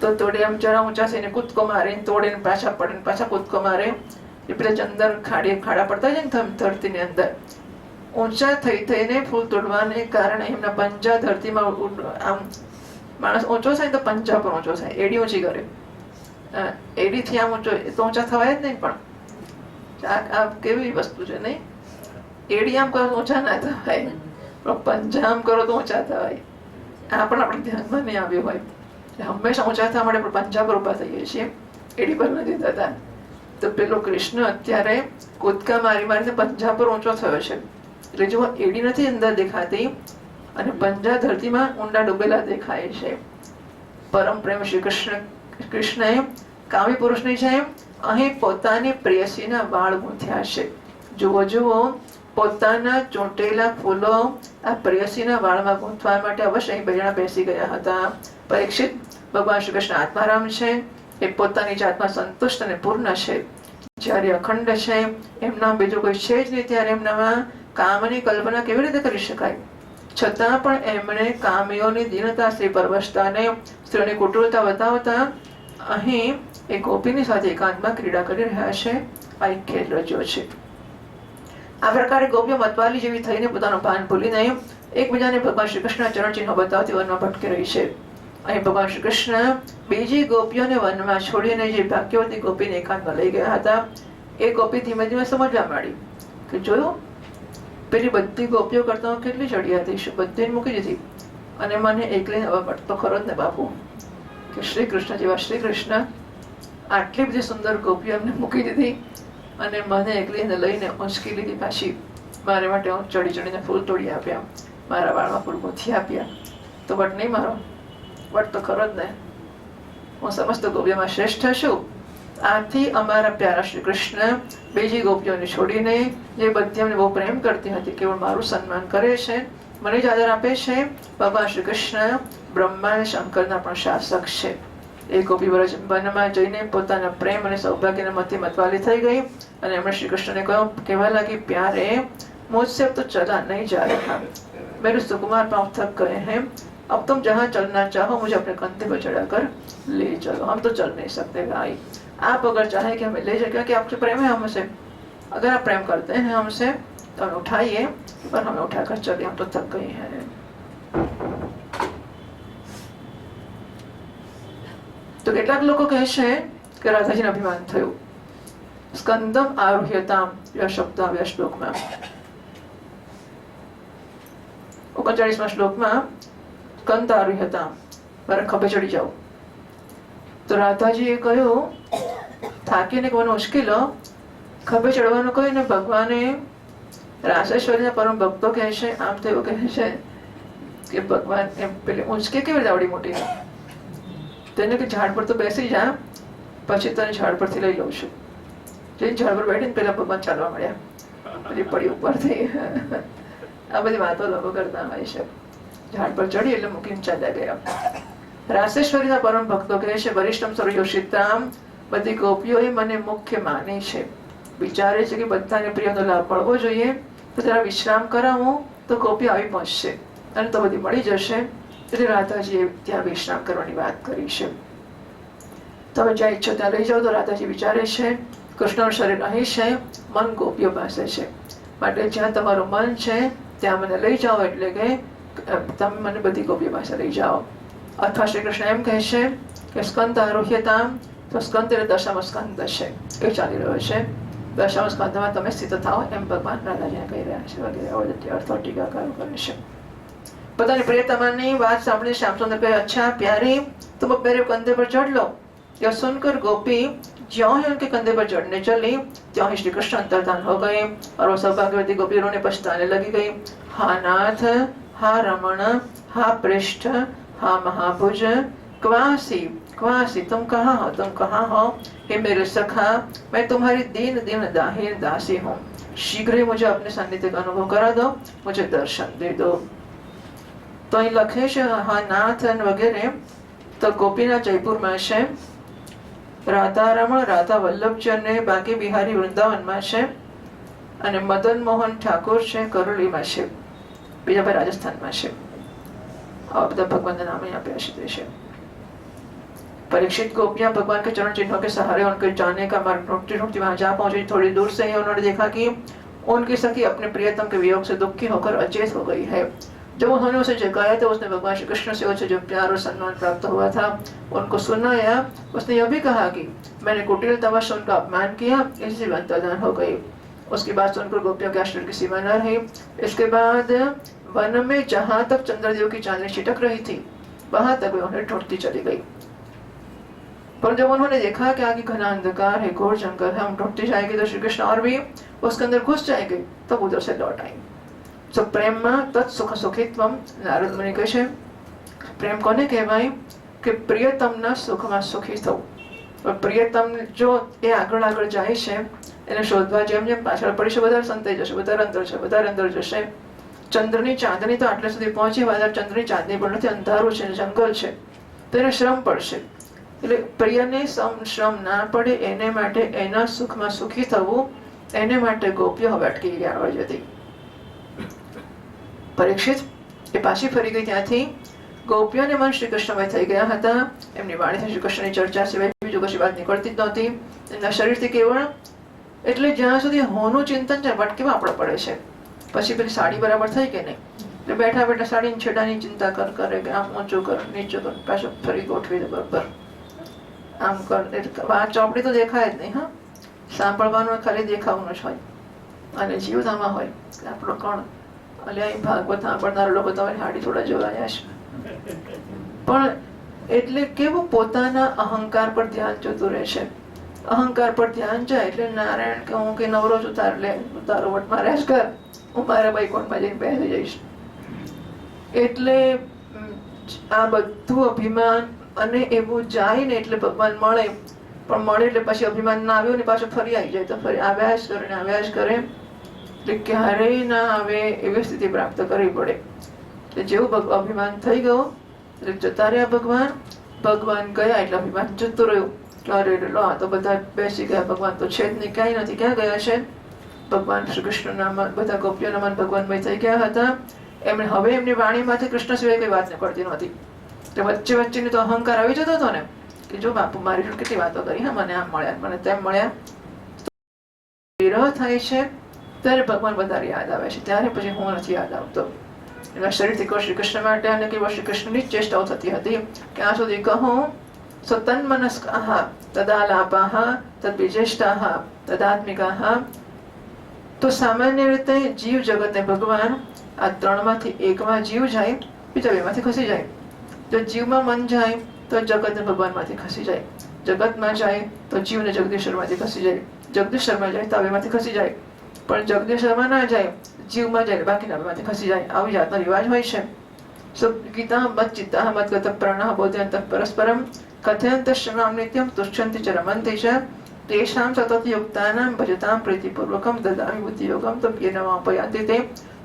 તો તોડે, આમ જરા ઊંચા થઈને કૂદકો મારે, તોડે પાછા પડે, પાછા કૂદકો મારે. એ પેલા અંદર ખાડા પડતા છે ને ધરતીની અંદર, ઊંચા થઈ થઈને ફૂલ તોડવાને કારણે એમના પંજા ધરતીમાં, આમ માણસ ઊંચો થાય તો પંજા પર ઊંચો થાય, એડી ઊંચી કરે. એડીથી આમ ઊંચો તો ઊંચા થવાય જ નહીં. પણ આ કેવી વસ્તુ છે નહીં? એડી આમ કરો તો ઊંચા ના થવાય, પણ પંજા આમ કરો તો ઊંચા થવાય. આ પણ આપણે ધ્યાનમાં નહીં આવ્યું હોય. હંમેશા ઊંચા થવા માટે આપણે પંજા પર ઉભા થઈએ છીએ, એડી પર નથી થતા. તો પેલો કૃષ્ણ અત્યારે કૂદકા મારી મારીને પંજા પર ઊંચો થયો છે. એટલે જો એડી નથી અંદર દેખાતી અને પંજા ધરતીમાં ઊંડા ડૂબેલા દેખાય છે. પરમ પ્રેમ શ્રી કૃષ્ણએ કામી પુરુષની જેમ અહીં પોતાની પ્રેયસીના વાળ ગૂંથ્યા છે. જુઓ જુઓ, પોતાના ચોંટેલા ફૂલો આ પ્રેયસીના વાળમાં ગૂંથવા માટે અવશ્ય અહીં બહેણા બેસી ગયા હતા. પરીક્ષિત, ભગવાન શ્રી કૃષ્ણ આત્મારામ છે, એ પોતાની જાતમાં સંતુષ્ટ અને પૂર્ણ છે. જ્યારે અખંડ છે, એમના બીજું કોઈ છે જ નહીં, ત્યારે એમનામાં કામની કલ્પના કેવી રીતે કરી શકાય? છતાં પણ એમણે કામીઓની દીનતા, શ્રી પરવશતાને, સ્ત્રીઓની કુટુરતા બતાવતા અહીં એ ગોપીની સાથે એકાંતમાં ક્રીડા કરી રહ્યા છે. આ એક ખેલ રચ્યો છે. આ પ્રકારે ગોપીઓ મતવાલી જેવી થઈને પોતાનું ભાન ભૂલીને એકબીજાને ભગવાન શ્રી કૃષ્ણના ચરણ ચિહ્નો બતાવતી વનમાં ભટકી રહી છે. અહીં ભગવાન શ્રી કૃષ્ણ બીજી ગોપીઓને વનમાં છોડીને જે ભાગ્યવતી ગોપીને એકાંતમાં લઈ ગયા હતા, એ ગોપી ધીમે ધીમે સમજવા માંડી કે જોયું, પેલી બધી ગોપીઓ કરતા હું કેટલી ચડી હતી, બધીને મૂકી દીધી અને મને એકલીને હવે પડતો ખરો જ ને બાપુ, કે શ્રી કૃષ્ણ જેવા શ્રી કૃષ્ણ આટલી બધી સુંદર ગોપીઓ એમને મૂકી દીધી અને મને એકલીને લઈને ઊંચકી લીધી પાછી. મારે માટે હું ચડી ચડીને ફૂલ તોડી આપ્યા, મારા વાળમાં ફૂલ ગૂંથી આપ્યા, તો વટ નહીં મારો, વટ તો ખરો જ ને. હું સમસ્ત ગોપીઓમાં શ્રેષ્ઠ છું. આથી અમારા પ્યારા શ્રી કૃષ્ણ બીજી ગોપીઓને છોડીને, જે બધી અમને બહુ પ્રેમ કરતી હતી, કેવળ મારું સન્માન કરે છે, મને જ આદર આપે છે. ભગવાન શ્રી કૃષ્ણ બ્રહ્મા અને શંકરના પણ શાસક છે. એ ગોપી વનમાં જઈને પોતાના પ્રેમ અને સૌભાગ્યના મતે મતવાલી થઈ ગઈ અને એમણે શ્રી કૃષ્ણને કહ્યું, કહેવા લાગી, પ્યારે मुझसे अब तो चला नहीं जा रहा, मेरे सुकुमार पाँव थक गए हैं, अब तुम जहाँ चलना चाहो मुझे अपने कंधे पर चढ़ाकर ले चलो, हम तो चल नहीं सकते भाई, आप अगर चाहे कि हमें ले जाए, क्योंकि आपसे प्रेम है हमसे, अगर आप प्रेम करते हैं हमसे तो हमें उठाइए, पर हमें उठाकर चलिए, हम तो थक गए हैं. तो કેટલાક લોકો કહે છે કે રાધાજીને અભિમાન થયું. સ્કંદમ આરુહ્યતામ શબ્દાવ્યા શ્લોકમાં 39મા શ્લોકમાં સ્કંદ આરુહ્યતામ, મારે ખભે ચડી જાઓ. તો રાધાજીએ કહ્યું, થાકીને કોને ઉશ્કેલો, ખભે ચડવાનું કહ્યું ને ભગવાને રાસેશ્વરીના પરમ ભક્તો કહે છે, આમ તો એવું કહે છે કે ભગવાન એમ પેલી ઊંચકે કેવી રીતે આવડી મોટી, તેને કે ઝાડ પર તો બેસી જા, પછી તને ઝાડ પરથી લઈ લઉં છું. જે ઝાડ પર બેઠીને પેલા ભગવાન ચાલવા મળ્યા, પેલી પડી ઉપરથી. આ બધી વાતો લોકો કરતા હોય છે. ઝાડ પર ચડી એટલે મૂકીને ચાલ્યા ગયા. રાસેશ્વરીના પરમ ભક્તો કહે છે, વરિષ્ઠમ સર્વયોષિતામ, બધી ગોપીઓએ મને મુખ્ય માની છે, વિચારે છે કે બધાને પ્રિયનો લાભ મળવો જોઈએ, તો જરા વિશ્રામ કરાવું તો ગોપી આવી પહોંચશે અને તો બધી મળી જશે. એટલે રાધાજીએ ત્યાં વિશ્રામ કરવાની વાત કરી છે. તમે જ્યાં ઈચ્છો ત્યાં લઈ જાઓ. તો રાધાજી વિચારે છે, કૃષ્ણનું શરીર અહીં છે, મન ગોપીઓ પાસે છે. માટે જ્યાં તમારું મન છે ત્યાં મને લઈ જાઓ, એટલે કે તમે મને બધી ગોપીઓ પાસે લઈ જાઓ. અથવા શ્રી કૃષ્ણ એમ કહે છે કે સ્કંદ આરોહ્યતામ, તો સ્કંદ એટલે દશમ સ્કંદ છે એ ચાલી રહ્યો છે. દશમ સ્કંદમાં તમે સ્થિત થાઓ એમ ભગવાન રાધાજીને કહી રહ્યા છે વગેરે અર્થો ટીકાકારો કરે છે. પોતાની પ્રિયતમાની વાત સાંભળી શ્યામસુંદર કહે, અચ્છા प्यारी तुम अब मेरे कंधे पर चढ़ लो. यह सुनकर गोपी ज्यों ही उनके कंधे पर चढ़ने चली त्यों ही श्री कृष्ण अंतर्धान हो गए और वो सौभाग्यवती गोपी रोने पछताने लगी गई. हा नाथ, हा रमण, हा पृष्ठ, हा महाभुज, क्वासी क्वासी, तुम कहाँ हो, तुम कहाँ हो. हे मेरे सखा, मैं तुम्हारी दीन दीन दाहीन दासी हूँ. शीघ्र ही मुझे अपने सानिध्य का अनुभव करा दो, मुझे दर्शन दे दो. તો અહીં લખે છે હા નાથ વગેરે. તો ગોપીના જયપુરમાં છે, રાધારમણ રાધા વલ્લભચંદ ને બાકી બિહારી વૃંદાવનમાં છે, અને મદન મોહન ઠાકોર છે કરોલીમાં છે, બીજા ભાઈ રાજસ્થાનમાં છે. આવા બધા ભગવાનના નામ અહીં આપ્યા છે. તે છે परीक्षित गोपियां भगवान के चरण चिन्हों के सहारे उनके जाने का मार्ग ढूंढती ढूंढती वहां जा पहुंची. थोड़ी दूर से ही उन्होंने देखा कि उनकी सखी अपने प्रियतम के वियोग से दुखी होकर अचेत हो गई है. जब उन्होंने उसे जगाया तो उसने भगवान श्री कृष्ण से उसे जो प्यार और सम्मान प्राप्त हुआ था उनको सुनाया. उसने यह भी कहा कि मैंने कुटिलता से उनका अपमान किया, इसी से अंतर्धान हो गई. उसकी बात सुनकर गोपियों के आश्चर्य की सीमा न रही. इसके बाद वन में जहां तक चंद्रदेव की चांदनी छिटक रही थी वहां तक वे उन्हें ढूंढती चली गई. पर जब उन्होंने देखा कि आगे घना अंधकार है, घोर जंगल है, हम ढूंढते जाएंगे तो श्री कृष्ण और भी उसके अंदर घुस जाएंगे, तब उधर से लौट आएंगे. तो प्रेम में तत्सुख सुखित्वम. नारद मुनि કહે છે પ્રેમ કોને કહેવાય કે પ્રિયતમના સુખમાં સુખી થવું. પણ પ્રિયતમ જો એ આગળ આગળ જાય છે એને શોધવા જેમ જેમ પાછળ પડી છે વધારે સંતાઈ જશે, વધારે અંદર છે, વધારે અંદર જશે. ચંદ્રની ચાંદની તો આટલે સુધી પહોંચી, વધારે ચંદ્રની ચાંદની પણ નથી, અંધારું છે, જંગલ છે, તો એને શ્રમ પડશે. એટલે પ્રિયને શ્રમ ના પડે એને માટે એના સુખમાં સુખી થવું, એને માટે ગોપીઓ હવે અટકી ગયા આગળ જતી. પરીક્ષિત એ પાછી ફરી ગઈ. ત્યાંથી ગોપીઓને મન શ્રી કૃષ્ણમય થઈ ગયા હતા. એમની વાણીથી શ્રી કૃષ્ણની ચર્ચા સિવાય બીજું કશી વાત નીકળતી જ નહોતી. એમના શરીરથી કેવળ એટલે જ્યાં સુધી હોનું ચિંતન છે ભટકીમાં આપણે પડે છે. પછી પેલી સાડી બરાબર થઈ કે નહીં, એટલે બેઠા બેઠા સાડીની છેડાની ચિંતા કરે કે આમ ઊંચું કર, નીચું કર, પાછું ફરી ગોઠવી દે બરાબર, આમ કર. ચોપડી તો દેખાય જ નહીં. હા, સાંભળવાનું ખાલી દેખાવાનું જ હોય, અને જીવતામાં હોય આપણો કોણ. એટલે અહીં ભાગવત સાંભળનારા લોકો તમારી હાડી થોડા જોવાયા છે. પણ એટલે કેવું પોતાના અહંકાર પર ધ્યાન જતું રહે છે. અહંકાર પર ધ્યાન જાય એટલે નારાયણ કે હું કે નવરો છું તાર લે, તારો વટ માર્યા જ કર, હું મારા વૈકુંઠમાં જઈને બેસી જઈશ. એટલે આ બધું અભિમાન અને એવું જાય ને એટલે ભગવાન મળે, પણ મળે એટલે પછી અભિમાન ના આવ્યું ને પાછું ફરી આવી જાય તો ફરી આવ્યા જ કરે ને આવ્યા જ કરે. એટલે ક્યારેય ના આવે એવી સ્થિતિ પ્રાપ્ત કરવી પડે. એટલે જેવું અભિમાન થઈ ગયું એટલે જતા રહ્યા ભગવાન. ભગવાન ગયા એટલે અભિમાન જતું રહ્યું. અરે લો આ તો બધા બેસી ગયા, ભગવાન તો છે જ નહીં, ક્યાંય નથી, ક્યાં ગયા છે? ભગવાન શ્રી કૃષ્ણના મન, બધા ગોપીઓના મન ભગવાનમય થઈ ગયા હતા. એમણે હવે એમની વાણીમાંથી કૃષ્ણ સિવાય કઈ વાત નીકળતી નહોતી. એટલે વચ્ચે વચ્ચેની તો અહંકાર આવી જતો હતો ને કે જો બાપુ મારી જોડે કેટલી વાતો કરી, હા મને આમ મળ્યા, મને તેમ મળ્યા. વિરહ થાય છે ત્યારે ભગવાન વધારે યાદ આવે છે, ત્યારે પછી હું નથી યાદ આવતો. એના શરીરથી કહો શ્રી કૃષ્ણ માટે અને કેવળ શ્રી કૃષ્ણની જ ચેષ્ટાઓ થતી હતી. ક્યાં સુધી કહું સો તન્મનસ્કાહ તદાલાપાહ તદ્વિજેષ્ટાહ તદાત્મિકાહ. તો સામાન્ય રીતે જીવ જગતને ભગવાન આ ત્રણમાંથી એકમાં જીવ જાય, બીજા બેમાંથી ખસી જાય. જો જીવમાં મન જાય તો જગતને ભગવાનમાંથી ખસી જાય, જગતમાં જાય તો જીવને જગદીશ્વરમાંથી ખસી જાય, જગદીશ્વરમાં જાય તો આ બેમાંથી ખસી જાય. પણ જગદીશ્વરમાં ના જાય, જીવમાં જાય, બાકીના બેમાંથી ખસી જાય. આવી જાતનો રિવાજ હોય છે. ગીતા મત ચિત્તા મત ગત પ્રાણઃ બોધ્યંત પરસ્પરમ કથયંત શ્રમામ નિત્યમ તુષ્યંતિ ચ રમંતિ ચ તેષાં સતત યુક્તાનાં ભજતાં પ્રીતિપૂર્વકમ દદામિ બુદ્ધિયોગમ તમ યેન વાપયાન્તિ તે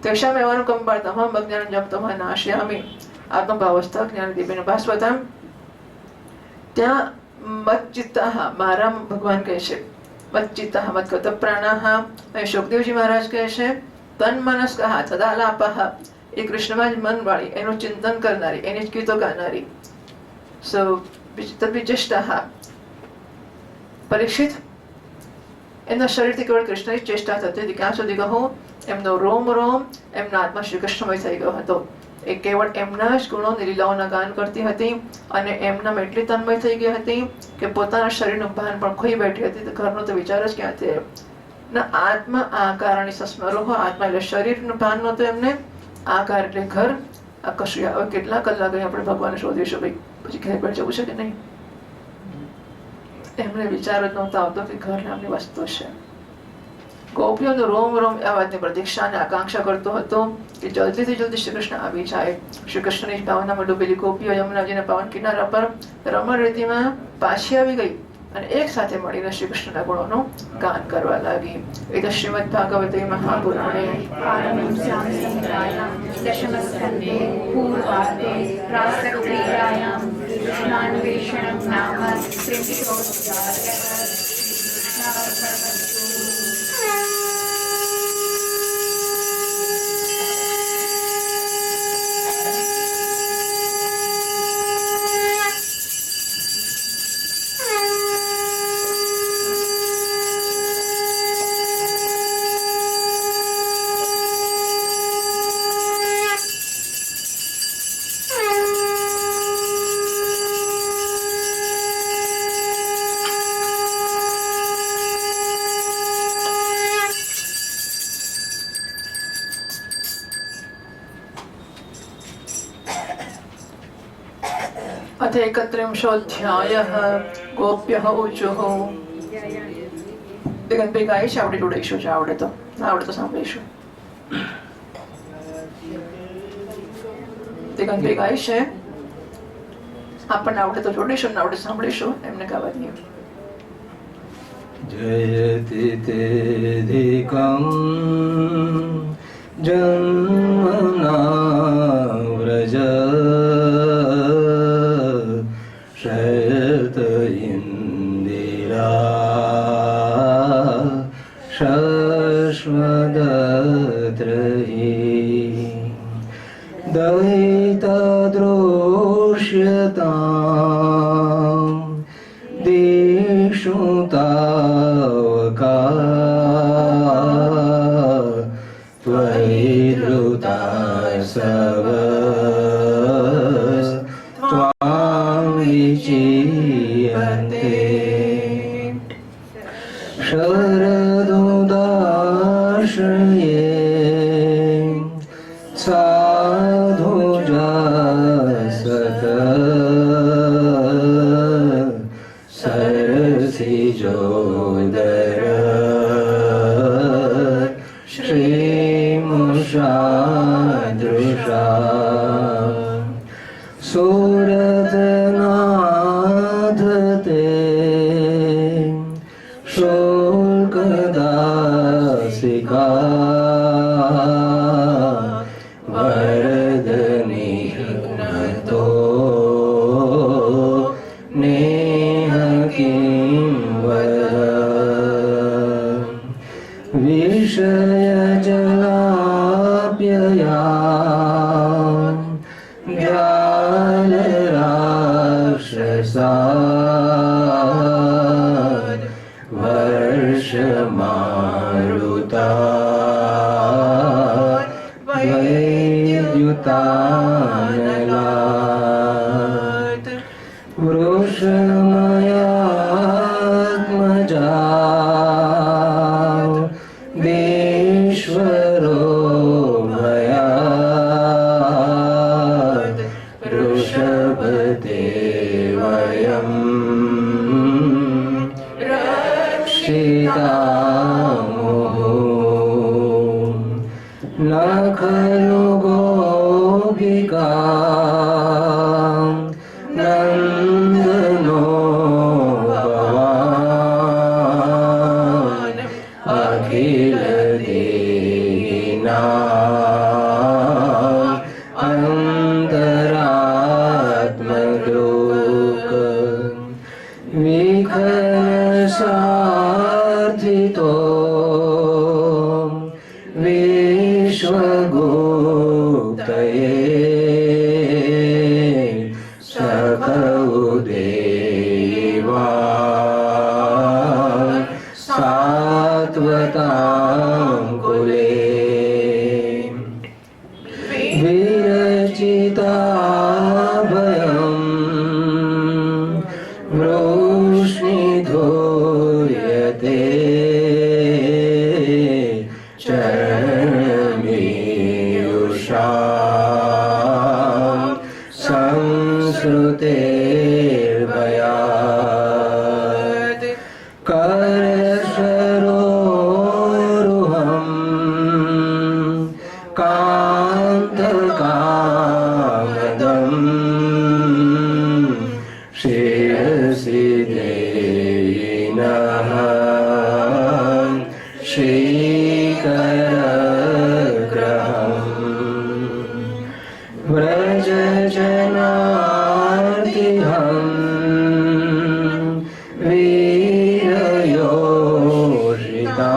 તેષાં એવાનુકંપાર્થમહં અજ્ઞાનં જપ્તમઃ નાશયામિ. આત્મભાવસ્થ જ્ઞાનદીપેન ભાસ્વતમ. ત્યાં મત ચિત્તા મારા ભગવાન કહે છે, મત ચિત્તા મત ગત પ્રાણઃ. અહીં શુકદેવજી મહારાજ કહે છે તન મનસ્કઃ તદાલાપઃ. એ કૃષ્ણમાં જ મન વાળી, એનું ચિંતન કરનારી, એની જ ગીતો ગાનારી. સો તદ્વિજેષ્ટાહ. પરીક્ષિત એમના શરીરથી કેવળ કૃષ્ણની ચેષ્ટા થતી હતી. ક્યાં સુધી કહો? એમનો રોમ રોમ એમના આત્મા શ્રી કૃષ્ણમય થઈ ગયો હતો. એ કેવળ એમના જ ગુણોની લીલાઓના ગાન કરતી હતી અને એમનામાં એટલી તન્મય થઈ ગઈ હતી કે પોતાના શરીરનું ભાન પણ ખોઈ બેઠી હતી. તો ઘરનો તો વિચાર જ ક્યાંથી આવ્યો? ના, આત્મા આકારની સસ્મરોહ. આત્મા એટલે શરીરનું ભાન નહોતું એમને, આકાર એટલે ઘર. આ કશું હવે કેટલા કલાક આપણે ભગવાનને શોધીશું ભાઈ, પછી ઘેર પર જવું છે કે નહીં? એમને વિચાર જ નહોતો આવતો કે ઘર નામની વસ્તુ છે. ગોપીઓનો રોમ રોમ આ વાતની પ્રતીક્ષા અને આકાંક્ષા કરતો હતો કે જલ્દીથી જલ્દી શ્રી કૃષ્ણ આવી જાય. શ્રી કૃષ્ણની ભાવનામાં ડૂબેલી ગોપીઓ યમુનાજીના પાવન કિનારા પર રમણ રીતિમાં પાછી આવી ગઈ અને એક સાથે મળીને શ્રી કૃષ્ણના ગુણોનું ગાન કરવા લાગી. એ તો શ્રીમદ ભાગવતે મહાપુરાણે દશમસ્કંદે પૂર્વાર્ધે રાસક્રીડાયાં કૃષ્ણાન્વેષણં નામ ત્રિંશોऽધ્યાયઃ. अथ 31 गोप्यः ऊचुः. દિગંતભાઈ ગાય છે, આવડે જોડાઈશું છે. આવડે તો સાંભળીશું. દિગંતભાઈ ગાય છે, આપણને આવડે તો જોડીશું, ને આવડે સાંભળીશું. એમને ગાવા દઈએ. જયતિ તેધિકં જન્મના વ્રજ શત ઇન્દિરા શશ્વદત્રયી દૈતદૃશ્યતાં દિષુ તાવકા ત્વયિ ધૃતા સવ ત્વાં વિચીયન્તે શરદોદાશ્રયે સાધુજાસત સરસિજોદર શ્રીમુષાદૃશા સુરતનાથ તે શુલ્કદાસિકા વરદનિઘ્નતો નેહ કિં વદ વિષયજલાપ્યયા વ્યાલરાક્ષસાદ વર્ષમારુતા વૈદ્યુતાનલાદ વૃષમયાત્મજા દેશ્વરો ભયાદ ઋષભતે વયમ રક્ષિતામો ન ખલુ ગોપિકા નંદનો ભવાન અખિલ દેહિના અંતરાત્મદુઃખ વિખલસાર્થિતો વિશ્વગુપ્તયે સખૌ દેવા સા शताङ्कुले विरचिताभयम् वृष्णिधूयते चरणमीयुषां संसृतेर्भयात् करसरोरुहं कान्तकामदम् शिरसि देयिनः श्रीकरग्रहम् व्रजजनार्तिहं वीरयोषिता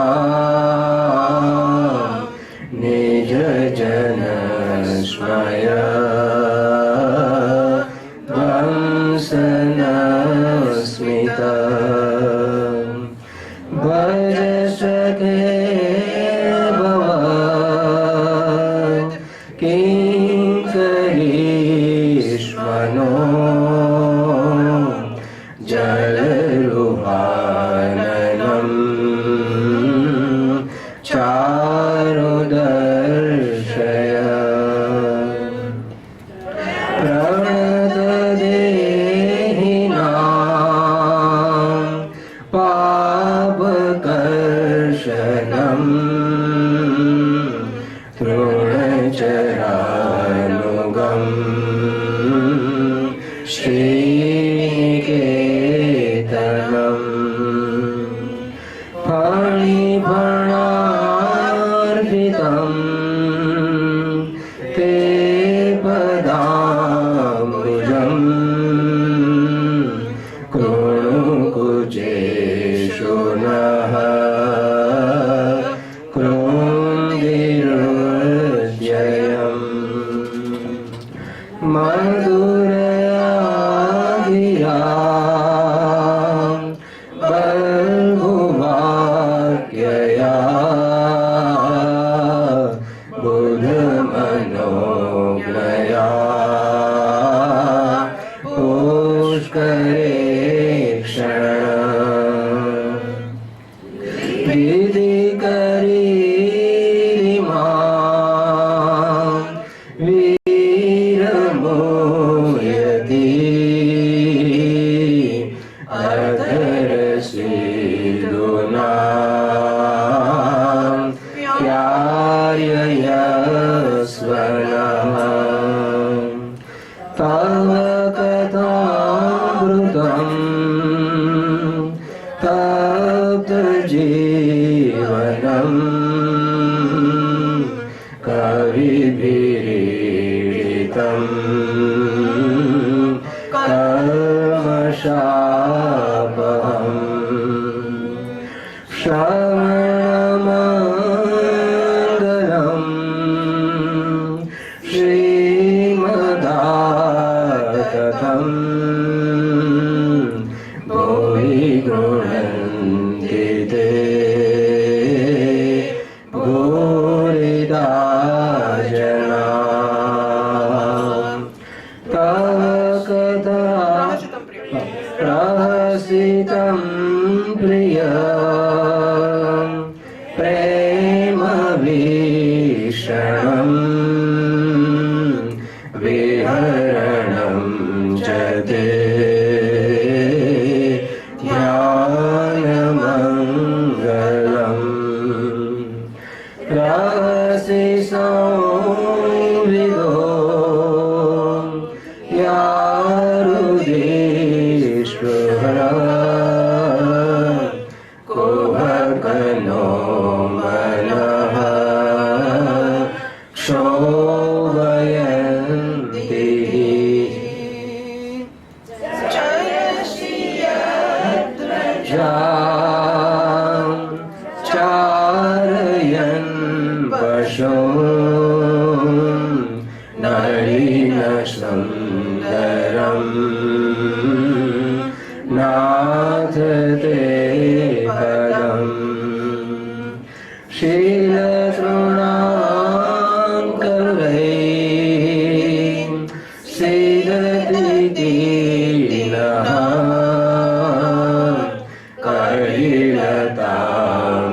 निजजनस्मय ध्वंसनस्मिता भज सखे भवत् किङ्करीष्मनो जलरुहाननं चारुदर्शय प्रणतदेहिनां पापकर्षणं तृणचरानुगं श्रीनिकेतनम् फणिफणार्पितं ते पदाम्बुजम् कृणुकुचेषु नः कृन्दिरुद्ययम् मधुरया गिरा बल्गुवाक्यया बुधमनोज्ञया पुष्करे विधिकरीरिमां वीरमोयति अधरसिदुनां प्यार्ययस्वनः तव कथामृतं तप्तजीवनं कविभिरीडितं कल्मषापहम् श्रवणमङ्गलं श्रीमदाततं भुवि गृह्णन्ति ते भूरिदा जना तव कथा प्रहसितं प्रिय प्रेमभीषणम् विहरणं च ते ध्यानमङ्गलम् रहसि संविदो यारुदेश्वर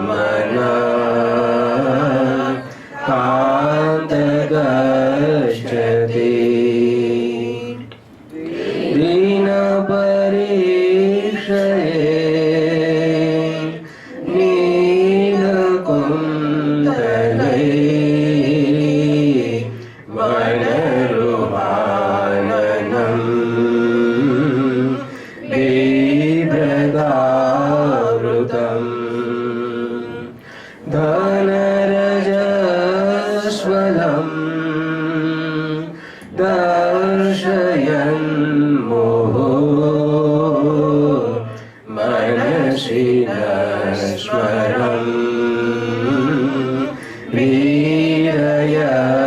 मना कान्तगच्छति दीनपरीक्षये नीलकुन्तले वनरुहाननं बिभ्रदावृतम् धनरजस्वलम् दर्शयन् मोहो मनसि नश्वरम्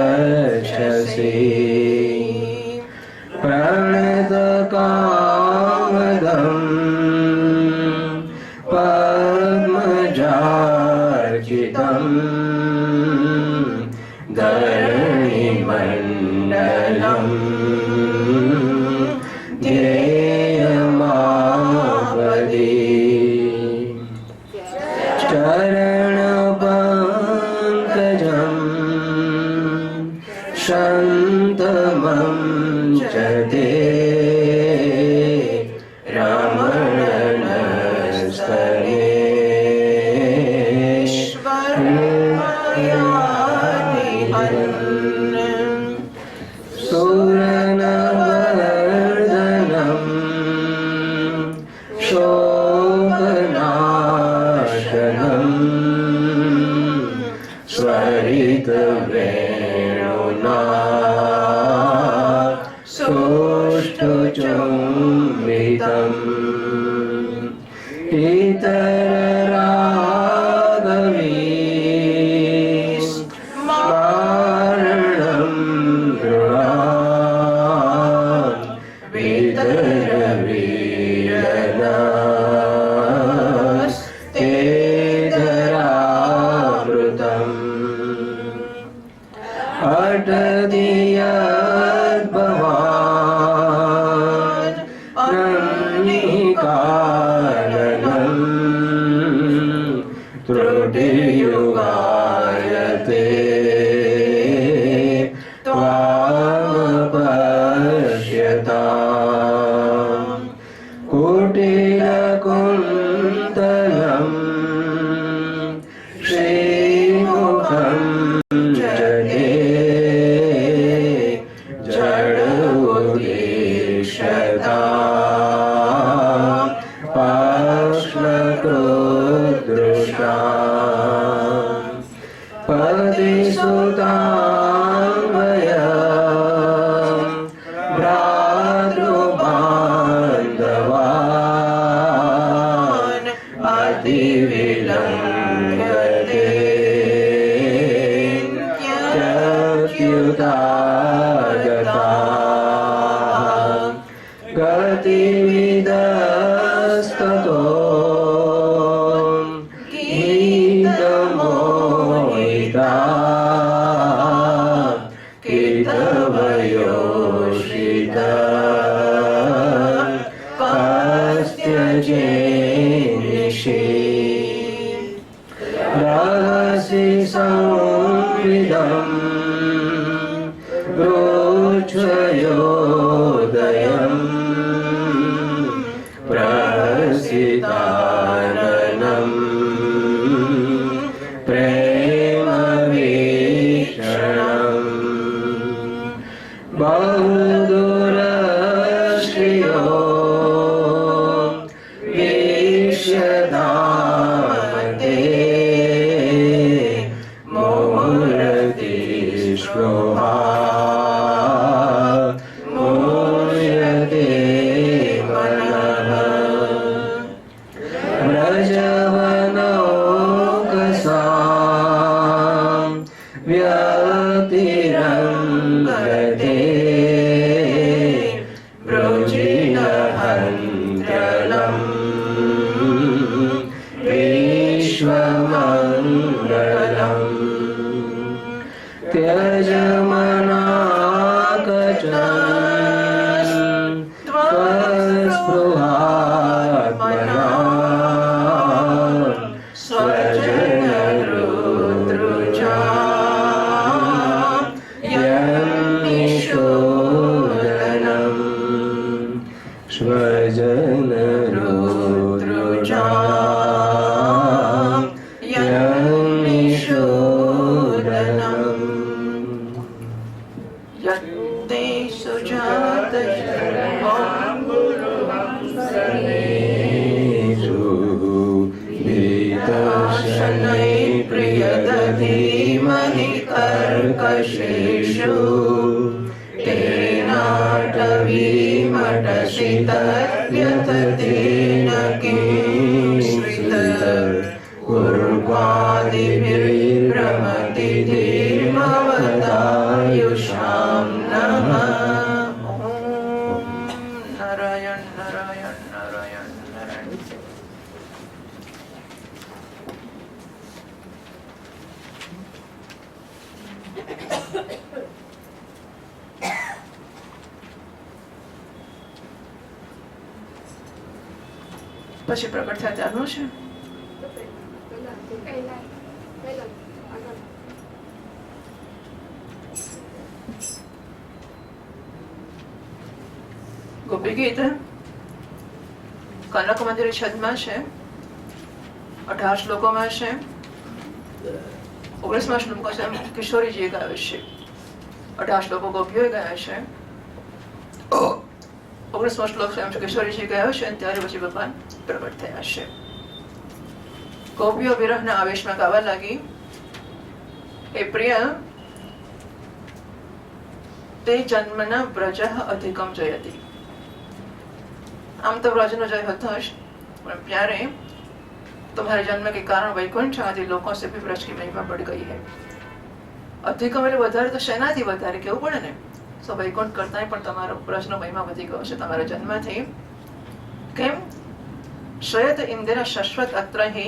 वीरयच्छसि प्रणतकामदम् पद्मजार्चितम् धरणिमण्डलम् ध्येयमापदि चरणपङ्कजम् शन्तमं च ते सुरनवर्धनम् शोकनाशनम् स्वरितवेणुना सोष्ठचुम्बितम् इतररागवी स्मारणं दृढान् वितरवीरनास्ते धरामृतम् अटदियद्भवान् नन्निकाननम् त्रुटियुगायते त्वामपश्यताम् कुटिलकुन्तलम् श्रीमुखं च ते जडोदीक्षताम् पार्श्वकृदृशाम् पतिसुतान्वयम् भ्रातृबान्धवान् अतिविलङ्घते च्युतागता गतिविदस्ततो गीतमोहिता कितवयोषिता कस्त्यजेनिषि रहसि संविदम् रोक्षयोदयम् प्रहसिताननम् प्रेमवीक्षणम् बहुदूरश्रियो वीक्ष्यतामते मुहुरतिस्पृहा मुह्यते मनः व्रजवनौकसां व्यतिरङ्गते ब्रुजिनहन्त्रलम् विश्वमङ्गलम् त्यजमनाकचन् त्वस्पृहात्मना शनै प्रियदधीमहि कर्कशेषु तेनाटवीमटसि तद्यथ तेन किंश्रित पूर्वादिभिर्भ्रमति धीर्मवतायुषां नमः। नारायण नारायण नारायण नारायण। પછી પ્રગટ થયા ત્યારનું છે. ગોપી ગીત કનક મંદિર છદમાં છે, 18 શ્લોકોમાં છે. 19મા શ્લોક કિશોરીજીએ ગાયો છે. 18 શ્લોકો ગોપીઓએ ગાયા છે. 19મો શ્લોક કિશોરીજી ગાયો છે. ત્યારે પછી ભગવાન પ્રગટ થયા છે. ગોપીઓ વિરહના આવેશમાં ગાવા લાગી, એ પ્રિય તે જન્મના વ્રજ અધિકમ જયતી. આમ તો વ્રજનો જય હતો જ, પણ प्यारे तुम्हारे जन्म के कारण वैकुंठ आदि लोगों से भी व्रज की महिमा बढ़ गई है. अधिकम એટલે વધારે તો શેનાથી વધારે કેવું પડે ને. સો વૈકુંઠ કરતા પણ તમારો વ્રજનો મહિમા વધી ગયો છે તમારા જન્મથી. કેમ? શ્રયત ઇન્દિરા શાશ્વત અત્ર હિ.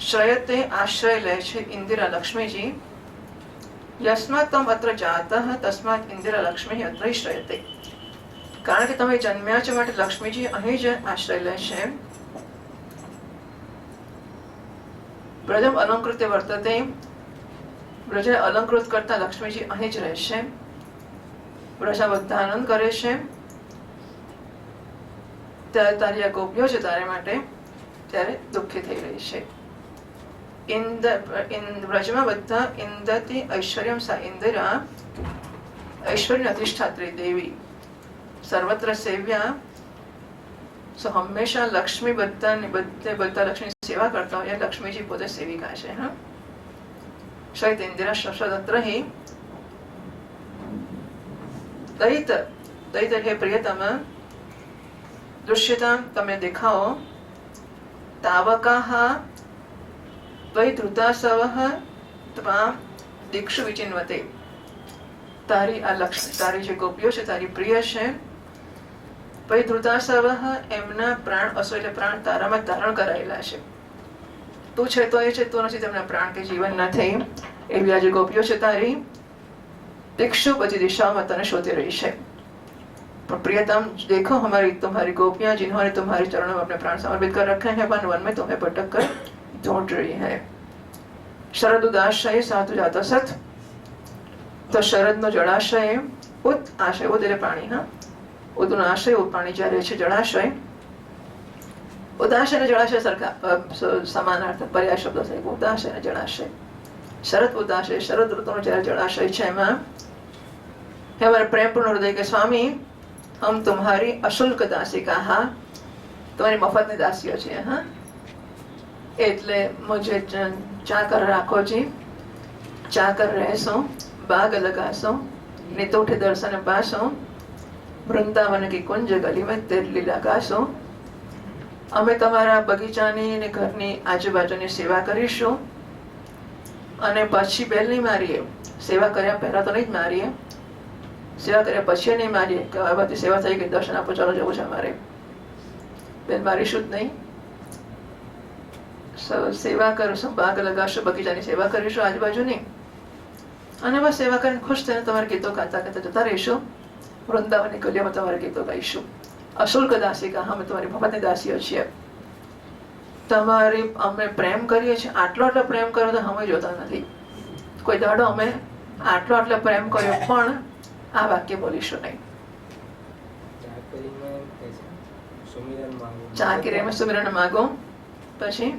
શ્રયતે આશ્રય લે છે ઇન્દિરા લક્ષ્મીજી. યસ્માત તમ અત્ર જાતઃ તસ્માત ઇન્દિરા લક્ષ્મી અત્ર શ્રયતે. કારણ કે તમે જન્મ્યા છો માટે લક્ષ્મીજી અહીં જ આશ્રય લે છે. વ્રજમ અલંકૃત્ય વર્તતે. વ્રજને અલંકૃત કરતા લક્ષ્મીજી અહીં જ રહેશે. વ્રજા બધા આનંદ કરે છે. ત્યારે તારી આ ગોપીઓ છે તારે માટે ત્યારે દુઃખી થઈ રહી છે. વ્રજમાં બધા ઇન્દતિ ઐશ્વર્યમ સા ઇન્દિરા. ઐશ્વર્યની અધિષ્ઠાત્રી દેવી સર્વત્ર સેવ્યા. સો હંમેશા લક્ષ્મી બધા લક્ષ્મીની સેવા કરતા હોય. લક્ષ્મીજી પોતે સેવિકા છે. હા, શૈત ઇન્દિરા શશદત્ર હિ. દૈત દૈત હે પ્રિયતમ. દૃશ્યતા તમે દેખાઓ. તાવકાહ ત્વયી ધૃતાસવઃ ત્વાં દીક્ષુ વિચિન્વતે. તારી આ લક્ષ્મી તારી જે ગોપીઓ છે તારી પ્રિય છે. પછી ધૃતાસવઃ એમના પ્રાણ અસો એટલે પ્રાણ તારામાં ધારણ કરાયેલા છે. તું છે તો એ છે, તું નથી તેમના પ્રાણ કે જીવન નથી. એવી આજે ગોપીઓ છે તારી. દીક્ષુ બધી દિશાઓમાં તને શોધી રહી છે. पर प्रियतम देखो हमारी तुम्हारी गोपियां जिन्होंने तुम्हारे चरणों में अपने प्राण समर्पित कर रखे हैं, वन वन में तुम्हें भटक कर ढूंढ रही है. शरद उदाशय साधु जाता सत. તો શરદનો જળાશય ઉદ આશય ઉદ એટલે પાણી. હા, ઉદનો આશય ઉદ પાણી જ્યારે છે જળાશય. ઉદાશય અને જળાશય સરખા સમાનાર્થ પર્યાય શબ્દો છે. ઉદાશય અને જળાશય. શરદ ઉદાશય શરદ ઋતુનો જ્યારે જળાશય છે એમાં હે અમારા પ્રેમપૂર્ણ હૃદય કે સ્વામી हम तुम्हारी अशुल्क दासिका. હા, તમારી મફતની દાસીઓ છે. હા, એટલે મુझे ચાકર રાખો જી. ચાકર રહેશો, बाग लगासो, नितोठे दर्शन पासो, वृंदावन की कुंज गली में तेर लीला गासो. અમે તમારા બગીચાની અને ઘરની આજુબાજુની સેવા કરીશું. અને પછી બેલ નહીં મારીએ. સેવા કર્યા પહેલા તો નહીં જ મારીએ, સેવા કર્યા પછી નહીં મારીએ કે આ બધી સેવા થઈ ગઈ, દર્શન આપો, ચાલો જવું છે અમારે. બેલ મારીશું જ નહીં. સેવા કરીશું, બાગ લગાવશું, બગીચાની સેવા કરીશું આજુબાજુની. અને બસ સેવા કરીને ખુશ થઈને તમારા ગીતો ગાતા ગાતા જતા રહીશું. વૃંદાવનની ગલીઓમાં તમારા ગીતો ગાઈશું. અશુલ્ક દાસિકા, અમે તમારી મફતની દાસીઓ છીએ. તમારી અમે પ્રેમ કરીએ છીએ. આટલો આટલો પ્રેમ કર્યો તો અમે જોતા નથી. કોઈ દાડો અમે આટલો આટલો પ્રેમ કર્યો પણ આ વાક્ય બોલીશું નહીં. ચાકરીમાં સુમિરન માગો. પછી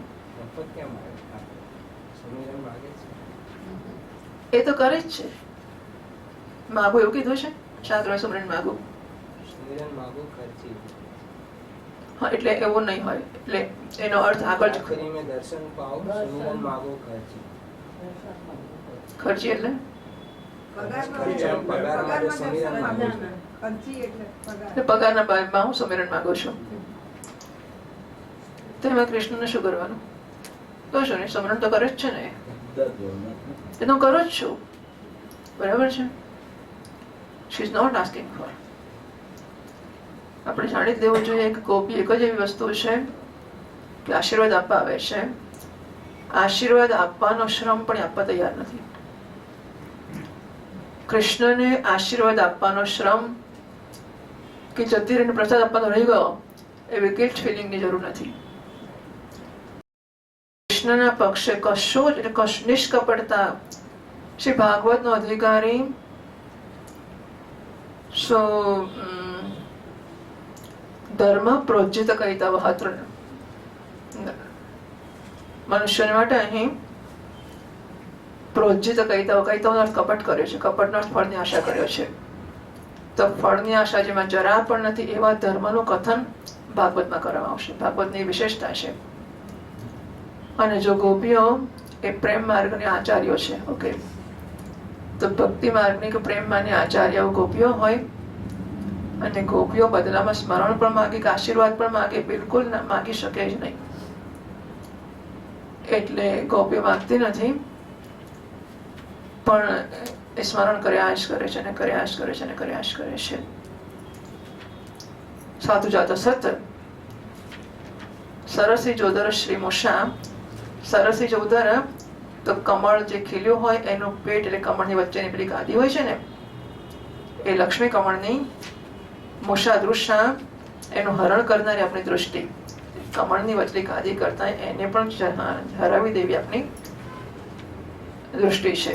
એ તો કરે જ છે. માગો એવું કીધું છે. ચાકરીમાં સુમિરન માગો. હા, એટલે એવું નહીં હોય, એટલે એનો અર્થ આગળ જ आखिरी में दर्शन पाओ सुमिरन मांगो खर्ची ખર્ચી એટલે पगार माटे सुमिरन मांगो છો. પગારના બાદમાં હું સુમિરન માંગુ છું. તો એમાં કૃષ્ણને શું કરવાનું? કશું નહીં, સુમિરન તો કરે જ છે ને, એ તો કરું જ છું, બરાબર છે. She is not asking for. આપણે જાણી જ લેવું જોઈએ કે ગોપી એક જ એવી વસ્તુ છે કે આશીર્વાદ આપવા આવે છે, આશીર્વાદ આપવાનો શ્રમ પણ આપવા તૈયાર નથી. કૃષ્ણને આશીર્વાદ આપવાનો શ્રમ કે જતી રહીને પ્રસાદ આપવાનો રહી ગયો એવી ગિલ્ટ ફિલિંગની જરૂર નથી. કૃષ્ણના પક્ષે કશું જ એટલે નિષ્કપટતા. શ્રી ભાગવતનો અધિકારી ધર્મ પ્રોજિત કહિતા વહાત્ર. મનુષ્યને માટે અહીં પ્રોજિત કહિતા કહિતાનો અર્થ કપટ કર્યો છે. કપટનો અર્થ ફળની આશા કર્યો છે. તો ફળની આશા જેમાં જરા પણ નથી એવા ધર્મનું કથન ભાગવતમાં કરવામાં આવશે. ભાગવતની વિશેષતા છે. અને જો ગોપીઓ એ પ્રેમ માર્ગની આચાર્યો છે, ઓકે, તો ભક્તિ માર્ગની કે પ્રેમ માર્ગની આચાર્યો ગોપીઓ હોય અને ગોપીઓ બદલામાં સ્મરણ પણ માગે કે આશીર્વાદ પણ માગે, બિલકુલ માગી શકે જ નહીં. એટલે ગોપીઓ માગતી નથી પણ એ સ્મરણ કર્યા જ કરે છે અને કર્યા જ કરે છે અને કર્યા જ કરે છે. સાધુ જાત સત સરસી જોદર શ્રી મુષા. સરસી જોદર તો કમળ જે ખીલ્યું હોય એનું પેટ, એટલે કમળની વચ્ચેની પેલી ગાદી હોય છે ને, એ લક્ષ્મી કમળની મુષા દૃશ્ય એનું હરણ કરનારી આપણી દૃષ્ટિ. કમળની વચલી ગાદી કરતા એને પણ હરાવી દેવી આપણી दृष्टि है.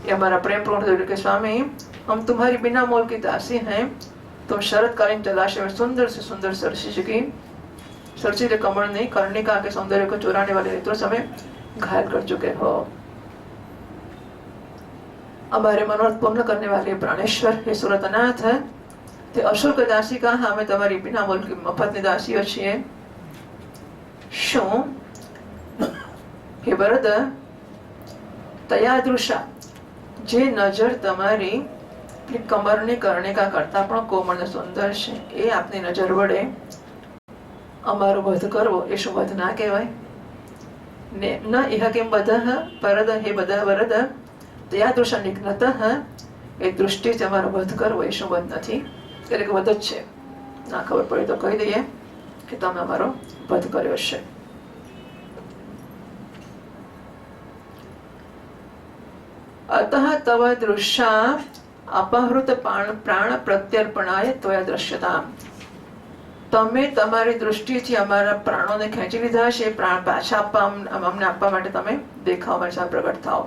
ये हमारा प्रेम पूर्ण कि स्वामी हम तुम्हारी बिना मोल की दासी हैं. तुम शरतकालीन जलाशय में सुंदर से सुंदर सरसी की सरसी कमल नहीं कर्णिका के सौंदर्य को चुराने वाले नेत्रों समय घायल कर चुके हो. हमारे मनोरथ पूर्ण करने वाले प्राणेश्वर हे सुरतनाथ है. ते अशुल्क दासी का हमें तुम्हारी बिना मोल की मफत दासीઓ છીએ. શું હે વરદ તયાદૃશા જે નજર તમારી કમરની કર્ણિકા કરતા પણ કોમળ સુંદર છે એ આપની નજર વડે અમારો વધ કરવો એ શું વધ ના કહેવાય ને? ન ઇહ કેમ બધ પરદ હે બધા વરદ તયાદૃશ નિઘ્નત એ દૃષ્ટિથી અમારો વધ કરવો એ શું વધ નથી? એટલે કે વધ જ છે. ના ખબર પડે તો કહી દઈએ કે તમે અમારો વધ કર્યો છે. અતઃ તવ દૃશ્યા અપહૃત પ્રાણ પ્રત્યર્પણાય ત્વયા દ્રશ્યતા. તમે તમારી દૃષ્ટિથી અમારા પ્રાણોને ખેંચી લીધા છે. પ્રાણ પાછા અમને આપવા માટે તમે દેખાવ અમારી સામે પ્રગટ થાઓ.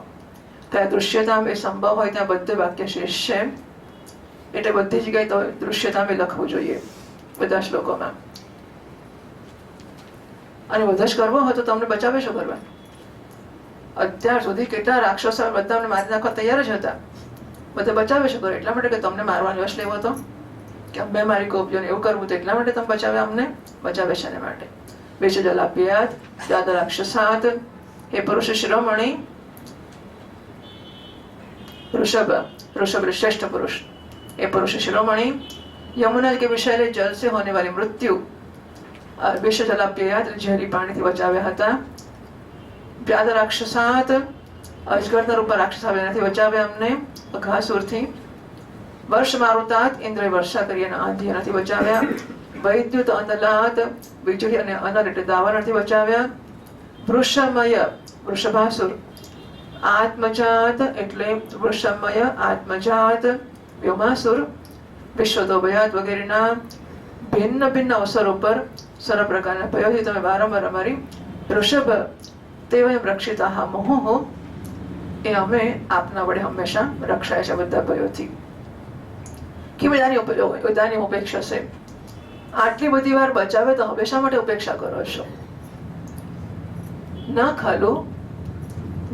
ત્યાં દૃશ્યતા એ સંભવ હોય ત્યાં બધે વાક્ય શેષ છે. એટલે બધી જગ્યાએ તો દૃશ્યતા લખવું જોઈએ બધા શ્લોકોમાં. અને વધુ જ કરવો હોય તો તમને બચાવે શું કરવા? અત્યાર સુધી કેટલા રાક્ષસો બધા મારી નાખવા તૈયાર જ હતા. બધા બચાવે શું કરે? એટલા માટે કે તમને મારવાનો વશ લેવો હતો કે મેં મારી ગોપીઓને એવું કરવું તો એટલા માટે તમે બચાવે. અમને બચાવે છે એના માટે. વેચ જલાપ્યાત દાદા રાક્ષસાત હે પુરુષ શિરોમણી ऋषभ श्रेष्ठ पुरुष ये पुरुष शिरोमणि यमुना के विषय जल से होने वाली मृत्यु विश्व जलाप्ययात जहरी पानी થી બચાવ્યા હતા. વ્યાદ રાક્ષસાત અજગરના રૂપ રાક્ષસ આવ્યાથી બચાવ્યા અમને. અઘાસુરથી વર્ષ મારુતાત ઇન્દ્રએ વર્ષા કરી અને આંધી એનાથી બચાવ્યા. વૈદ્યુત અનલાત વીજળી અને અનલ એટલે દાવાનળથી બચાવ્યા. વૃષમય વૃષભાસુર આત્મજાત એટલે વૃષમય આત્મજાત વ્યોમાસુર વિશ્વદોભયાત વગેરેના ભિન્ન ભિન્ન અવસરો પર સર્વ પ્રકારના ભયોથી તમે વારંવાર અમારી ઋષભ તેવય રક્ષિતા મોહો એ અમે આપના વડે હંમેશા રક્ષાય છે બધા ભયોથી. કેમ ઇદાની ઉપેક્ષા છે? આટલી બધી વાર બચાવે તો હંમેશા માટે ઉપેક્ષા કરો છો? ન ખલું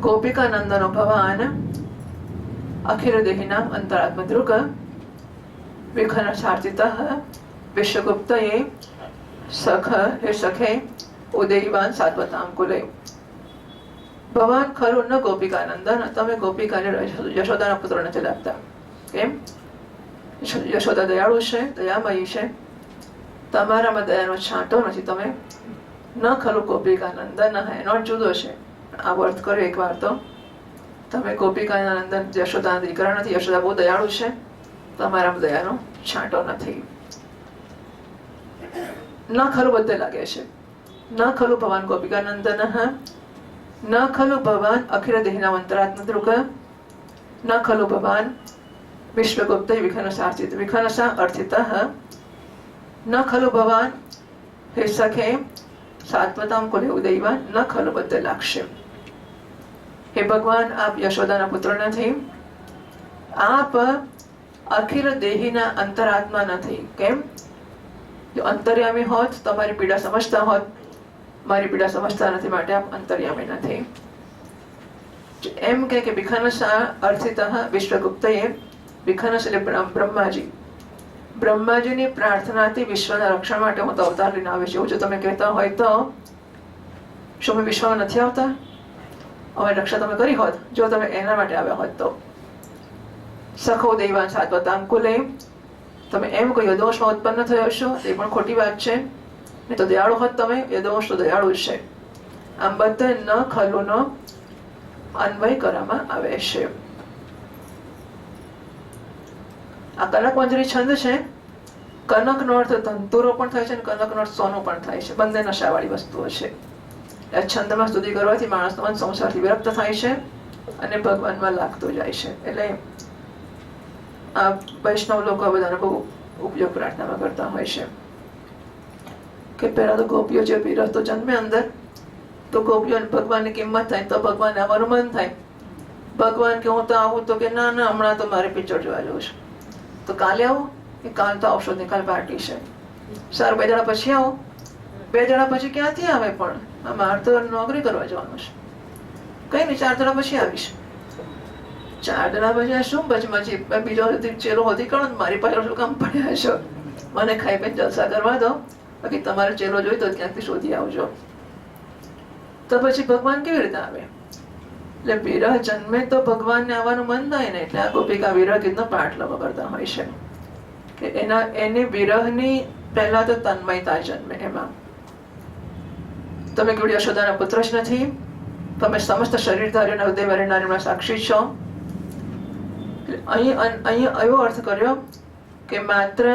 ગોપિકા નંદનો ભવાન અખિલ દેહિનામ અંતરાત્મદૃગ વિખન સાર્થિતઃ વિશ્વગુપ્તયે સખ હે સખે ઉદયવાન સાત્વતામ કુલે. ભગવાન ખરું ન ગોપિકાનંદન, તમે ગોપિકાને યશોદાના પુત્ર નથી લાગતા. કેમ? યશોદા દયાળુ છે, દયામયી છે, તમારામાં દયાનો છાંટો નથી. તમે ન ખરું ગોપિકાનંદન, એનો અર્થ જુદો છે. આ અર્થ કર્યો એકવાર તો. તમે ગોપિકાનંદન યશોદાના દીકરા નથી. યશોદા બહુ દયાળુ છે, તમારામાં દયાનો છાંટો નથી. ન ખરું બધે લાગે છે. ન ખલું ભગવાન ગોપિકાનંદન, ન ખલું ભગવાન અખિલ દેહિનામંતરાત્મદૃગ, ન ખલું ભગવાન વિશ્વગુપ્ત વિખનસાર્થિત વિખનસા અર્થિત, ન ખલું ભગવાન હે સખે સાત્વતામ કુલે ઉદયવાન, ન ખલું બધે લાગશે. હે ભગવાન, આપ યશોદાના પુત્ર નથી, આપ અખિલ દેહીના અંતરાત્મા નથી. કેમ? જો અંતર્યામી હોત તો મારી પીડા સમજતા હોત. મારી પીડા સમજતા નથી, માટે આપ અંતર્યામી નથી. એમ કે વિખનસા અર્થિત વિશ્વગુપ્તએ, વિખનસ એટલે બ્રહ્માજી, બ્રહ્માજીની પ્રાર્થનાથી વિશ્વના રક્ષણ માટે હું તો અવતાર લઈને આવ્યો છું. જો તમે કહેતા હોય તો શું મેં વિશ્વમાં નથી આવતા? હવે રક્ષા તમે કરી હોત જો તમે એના માટે આવ્યા હોત તો. સખો દૈવાન સાત્વતામ કુલે, તમે એમ કોઈ યદોષમાં ઉત્પન્ન થયો છો તે પણ ખોટી વાત છે. ને તો દયાળુ હોત તમે, યદોષ તો દયાળુ છે. આમ બધે ન ખલુનો અન્વય કરવામાં આવે છે. આ કનક મંજરી છંદ છે. કનકનો અર્થ તંતુરો પણ થાય છે અને કનકનો અર્થ સોનું પણ થાય છે. બંને નશાવાળી વસ્તુઓ છે. આ છંદમાં સ્તુતિ કરવાથી માણસનો મન સંસારથી વિરક્ત થાય છે અને ભગવાનમાં લાગતો જાય છે. એટલે આ વૈષ્ણવ લોકો આ બધાનો બહુ ઉપયોગ પ્રાર્થનામાં કરતા હોય છે. કે પહેલા તો ગોપીઓ જે વિરહ તો જન્મે અંદર, તો ગોપીઓને ભગવાનની કિંમત થાય તો ભગવાનને આવવાનું મન થાય. ભગવાન કે હું તો આવું, તો કે ના ના હમણાં તો મારે પિક્ચર જોવા જવું છે. તો કાલે આવું? કે કાલ તો આવશો જ નહીં, કાલ પાર્ટી છે. સારું, 2 દાડા પછી આવો. 2 દાડા પછી ક્યાંથી આવે? પણ મારે તો નોકરી કરવા જવાનું છે. કઈ નહીં, 4 દાડા પછી આવીશ. 4 દાડા પછી શું બચમચી બીજો ચેલો હોતી કરો, મારી પાસે શું કામ પડ્યા છો? મને ખાઈ પીને જલસા કરવા દો, બાકી તમારે ચેલો જોઈ તો ક્યાંકથી શોધી આવજો. તો પછી ભગવાન કેવી રીતે આવે? એટલે વિરહ જન્મે તો ભગવાનને આવવાનું મન થાય ને. એટલે આ ગોપિકા વિરહ ગીતનો પાઠ લોકો કરતા હોય છે કે એની વિરહની પહેલા તો તન્મયતા જન્મે. એમાં તમે કેવડી યશોદાના પુત્ર જ નથી, તમે સમસ્ત શરીરધારીના હૃદય વરનારીના સાક્ષી છો. અહીં એવો અર્થ કર્યો કે માત્ર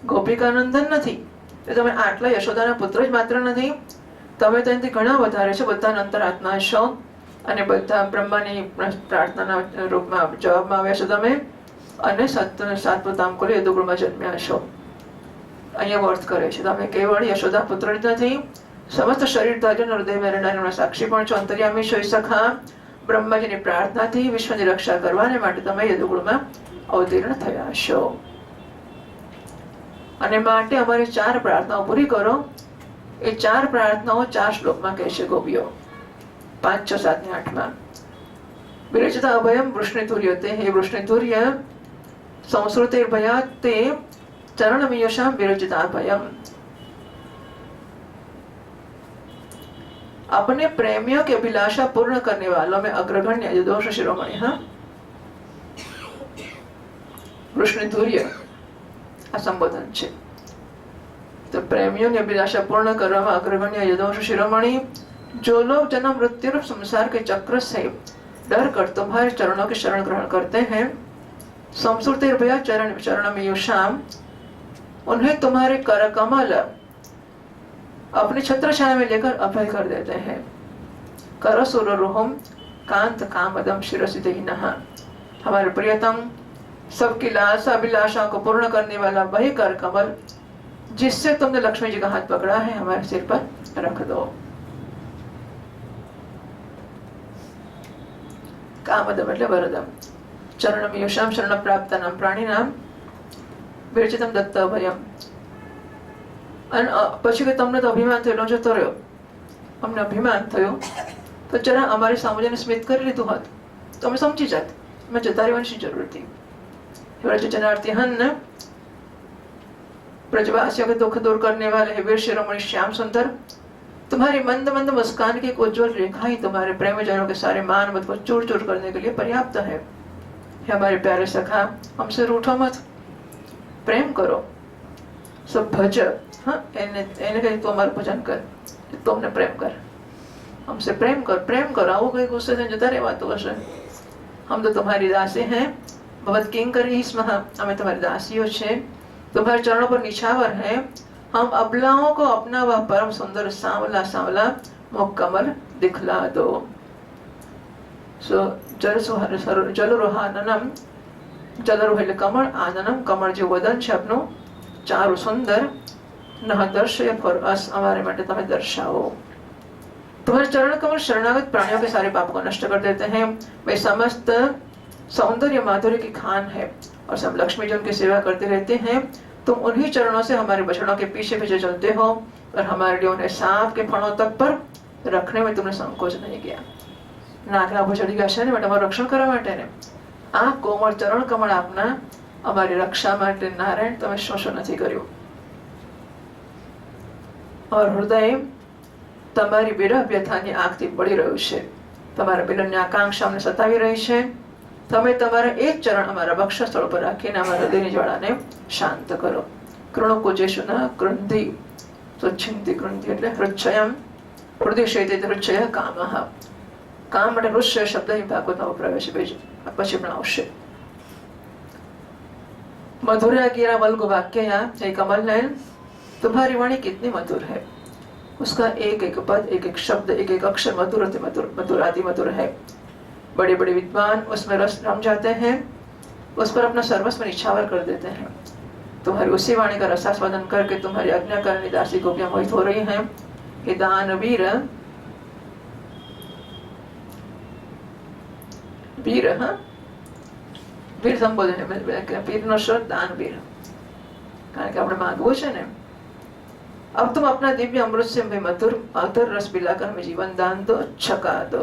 ગોપિકાનંદન નથી, તમે આટલા યશોદાના પુત્ર જ માત્ર નથી, તમે તો એનાથી ઘણા વધારે છો. બધા અંતરાત્મા છો અને બધા બ્રહ્માની પ્રાર્થનાના રૂપમાં જવાબમાં આવ્યા છો તમે, અને સાત્વતામ કુલે યદુકુળમાં જન્મ્યા છો. અહીંયા અર્થ કરે છે તમે કેવળ યશોદા પુત્ર જ નથી, સમસ્ત શરીરધારીના હૃદય વરનારીના સાક્ષી પણ છો, અંતર્યામી છો. સખા બ્રહ્માજીની પ્રાર્થનાથી વિશ્વની રક્ષા કરવાને માટે તમે યદુકુળમાં અવતીર્ણ થયા છો. અને માટે અમારી 4 પ્રાર્થનાઓ પૂરી કરો. એ 4 પ્રાર્થનાઓ 4 શ્લોકમાં કહે છે ગોપીઓ, 5, 6, 7 ને 8માં. વિરચિતા અભયમ વૃષ્ણિતુર્યતે, હે વૃષ્ણિતુર્ય સંસ્કૃતિર્ભયાત તે चरणमीयशां विरचिता भयम। अपने प्रेमियों की अभिलाषा पूर्ण करने वालों में अग्रगण्य यदुवंश शिरोमणि हाँ વૃષ્ણિતુર્ય આ સંબોધન છે। તો પ્રેમીઓની અભિલાષા पूर्ण કરવામાં अग्रगण्य यदुवंश शिरोमणि जो लोग जन्म मृत्यु रूप संसार के चक्र से डर कर तुम्हारे चरणों की शरण ग्रहण करते हैं, संस्कृति चरणमीयुषाम उन्हें तुम्हारे कर कमल अपनी छत्र छाया में लेकर अभय कर देते हैं। करसुररुहम कांत कामदम शिरसिदहिनः, हमारे प्रियतम सबकी लालसा अभिलाषाओं को पूर्ण करने वाला वही कर कमल जिससे तुमने लक्ष्मी जी का हाथ पकड़ा है, हमारे सिर पर रख दो। कामदम એટલે વરદમ, ચરણમીયુષામ શરણ પ્રાપ્તાનામ પ્રાણીનામ વિરચિતમ દત્ત અભયમ। અને પછી કે તમને તો અભિમાન થયેલો જતો રહ્યો, અમને અભિમાન થયો તો જરા અમારી સામુજીને સ્મિત કરી લીધું હોત તો અમે સમજી જાત, અમે જતા રહેવાની જરૂર હતી। જનાર્થી હન ब्रजवासियों के दुख दूर करने वाले हे वीर शिरोमणि श्याम सुंदर, तुम्हारी मंद मंद मुस्कान की एक उज्ज्वल रेखा ही तुम्हारे प्रेमजनों के सारे मान मत को चूर चूर करने के लिए पर्याप्त है। हे हमारे प्यारे सखा, हमसे रूठो मत, प्रेम करो, सब भज। हाँ, એને કઈ તું અમારું ભજન કર, તું અમને પ્રેમ કર, हमसे प्रेम कर, प्रेम कर। આવું કઈ ગુસ્સે से જતા રહેવાતું હશે। हम तो तुम्हारी दासी हैं, भवत किंकरी स्मः, हमें तुम्हारी दासियों છે, तुम्हारे चरणों पर निछावर है। हम अबलाओं को अपना वह परम सुंदर सांवला सांवला मुख कमल दिखला दो। જલરોહાનનમ, જલરોહ એટલે કમળ, આનનમ કમળ જે વદન છે આપનું, ચારુ સુંદર, નહ દર્શય ફોર અસ, हमारे માટે તમે દર્શાવો। तुम्हारे चरण कमल शरणागत प्राणियों के सारे पापों को नष्ट कर देते हैं। वे समस्त सौंदर्य माधुर्य की खान है और सब लक्ष्मी जी उनकी सेवा करते रहते हैं। तुम उन्हीं चरणों से हमारे बछड़ों के पीछे पीछे चलते हो और हमारे लिए उन्हें सांप के फणों तक पर रखने में तुमने संकोच नहीं किया। नाकना पर चढ़ी ગયા છે ને, તમારું રક્ષણ કરવા માટે ને આ કોમળ ચરણ કમળ આપના અમારી રક્ષા માટે નારાયણ તમે શું શું નથી કર્યું। और हृदय તમારી વિરહ વ્યથાની આગથી બળી રહ્યું છે, તમારા મિલનની આકાંક્ષા અમને સતાવી રહી છે। તમે તમારા એક ચરણ અમારા વક્ષસ્થળ પર રાખીને અમારા હૃદયની જ્વાળાને શાંત કરો। કૃણકુજેશુના કૃંધિ, સ્વચ્છિંતિ કૃંધિ એટલે હૃચ્છયમ, હૃદય શૈતે હૃચ્છય કામઃ, કામ માટે હૃચ્છય શબ્દ અહીં ભાગવતમાં વપરાયો છે, પછી પણ આવશે। મધુરા ગીરા વલ્ગુ વાક્ય, हे कमल नयन, तुम्हारी वाणी कितनी मधुर है, उसका एक एक पद, एक एक शब्द, एक एक अक्षर मधुर अति मधुर, मधुर आदि मधुर है। बड़े बड़े विद्वान उसमें रस रम जाते हैं, उस पर अपना सर्वस्व निछावर कर देते हैं। तुम्हारी उसी वाणी का रसास्वादन करके तुम्हारी आज्ञाकारिणी दासी गोपियां मोहित हो रही हैं। हे दानवीर, वीर, हाँ वीर संबोधन है, वीर નો શબ્દ દાનવીર, કારણ કે આપણે માંગવું છે ને। अब तुम अपना दिव्य अमृत से मधुर मधुर रस पिलाकर हमें जीवन दान दो, छका दो।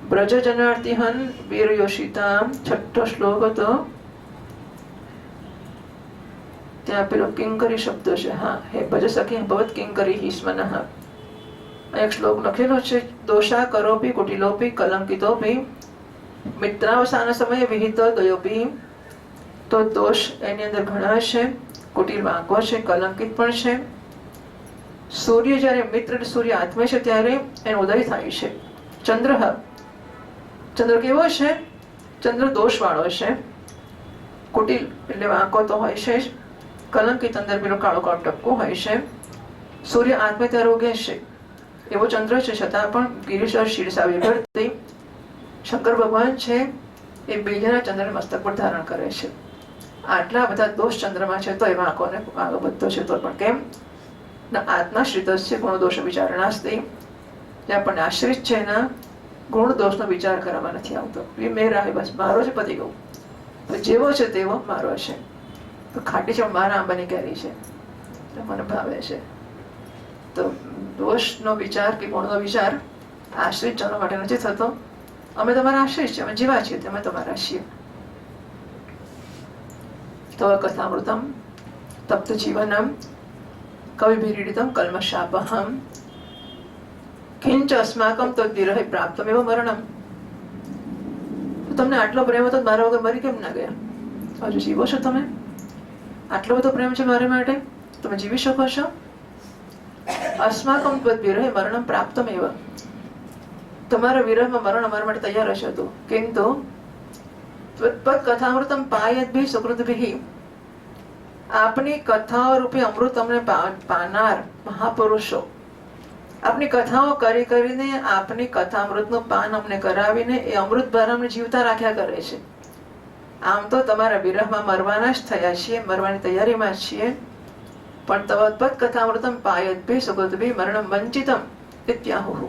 ब्रज जनार्तिहन वीर योषिताम, छठो श्लोक હતો ત્યાં પેલો કિંકરી શબ્દ છે। હા, હે ભજ સખી ભવત કિંકરી હિસ્મનઃ, એક શ્લોક લખેલો છે। દોષા કરોપી કુટિલોપી કલંકિતોપી, મિત્રાવસાન સમયે વિહિત ગયોપી। તો દોષ એની અંદર ઘણા છે, કુટિલ વાંકો છે, કલંકિત પણ છે। સૂર્ય જ્યારે મિત્ર સૂર્ય આત્મે છે ત્યારે એનો ઉદય થાય છે। ચંદ્ર, ચંદ્ર કેવો છે? ચંદ્ર દોષ વાળો છે, કુટિલ એટલે વાંકો તો હોય છે જ, કલંકિત અંદર પેલો કાળો કાળો ટપકો હોય છે। સૂર્ય આત્મે ત્યારે ઉગે છે એવો ચંદ્ર છે, છતાં પણ ગિરીશર શીર્ષા વિભરતી શંકર ભગવાન છે એ બીજાના ચંદ્ર મસ્તક પર ધારણ કરે છે। આટલા બધા દોષ ચંદ્રમાં છે તો એમાં આંખોને આગળ બધો છે તો પણ કેમ? આત્માશ્રિત છે ગુણ દોષ વિચારણાસ્તી, જે આપણને આશ્રિત છે એના ગુણ દોષનો વિચાર કરવામાં નથી આવતો। એ મેરા હે, બસ મારો છે, પતી ગયું, જેવો છે તેવો મારો છે। તો ખાટી છે મારા આંબાની કેરી છે, મને ભાવે છે। તો દોષનો વિચાર કે ગુણનો વિચાર આશ્રિત જનો માટે નથી થતો। અમે તમારા આશ્રિત છીએ, અમે જેવા છીએ તમે તમારા છીએ। तव कथामृतम तप्त जीवनम कविभिरीडितम कल्मषापहम, किंच अस्माकम तो विरह प्राप्तमेव मरणम। તમને આટલો પ્રેમ હતો મારા વગર મરી કેમ ના ગયા? હજુ જીવો છો તમે? આટલો બધો પ્રેમ છે મારા માટે, તમે જીવી શકો છો? अस्माकम त्वद् विरह मरणम प्राप्तमेव, તમારા વિરહમાં મરણ અમારા માટે તૈયાર હશે હતું। કિંતુ ત્વત્પદ કથામૃતમ પાયદ્ભિ સુકૃતભિ, આપની કથાઓ રૂપે અમૃત અમને પાનાર મહાપુરુષો આપની કથાઓ કરી કરીને આપની કથામૃતનું પાન અમને કરાવીને એ અમૃત દ્વારા અમને જીવતા રાખ્યા કરે છે। આમ તો તમારા વિરહમાં મરવાના જ થયા છીએ, મરવાની તૈયારીમાં જ છીએ, પણ ત્વત્પદ કથામૃતમ પાયદ્ભિ સુકૃતભિ મરણમ વંચિતમ ઇત્યાહુઃ,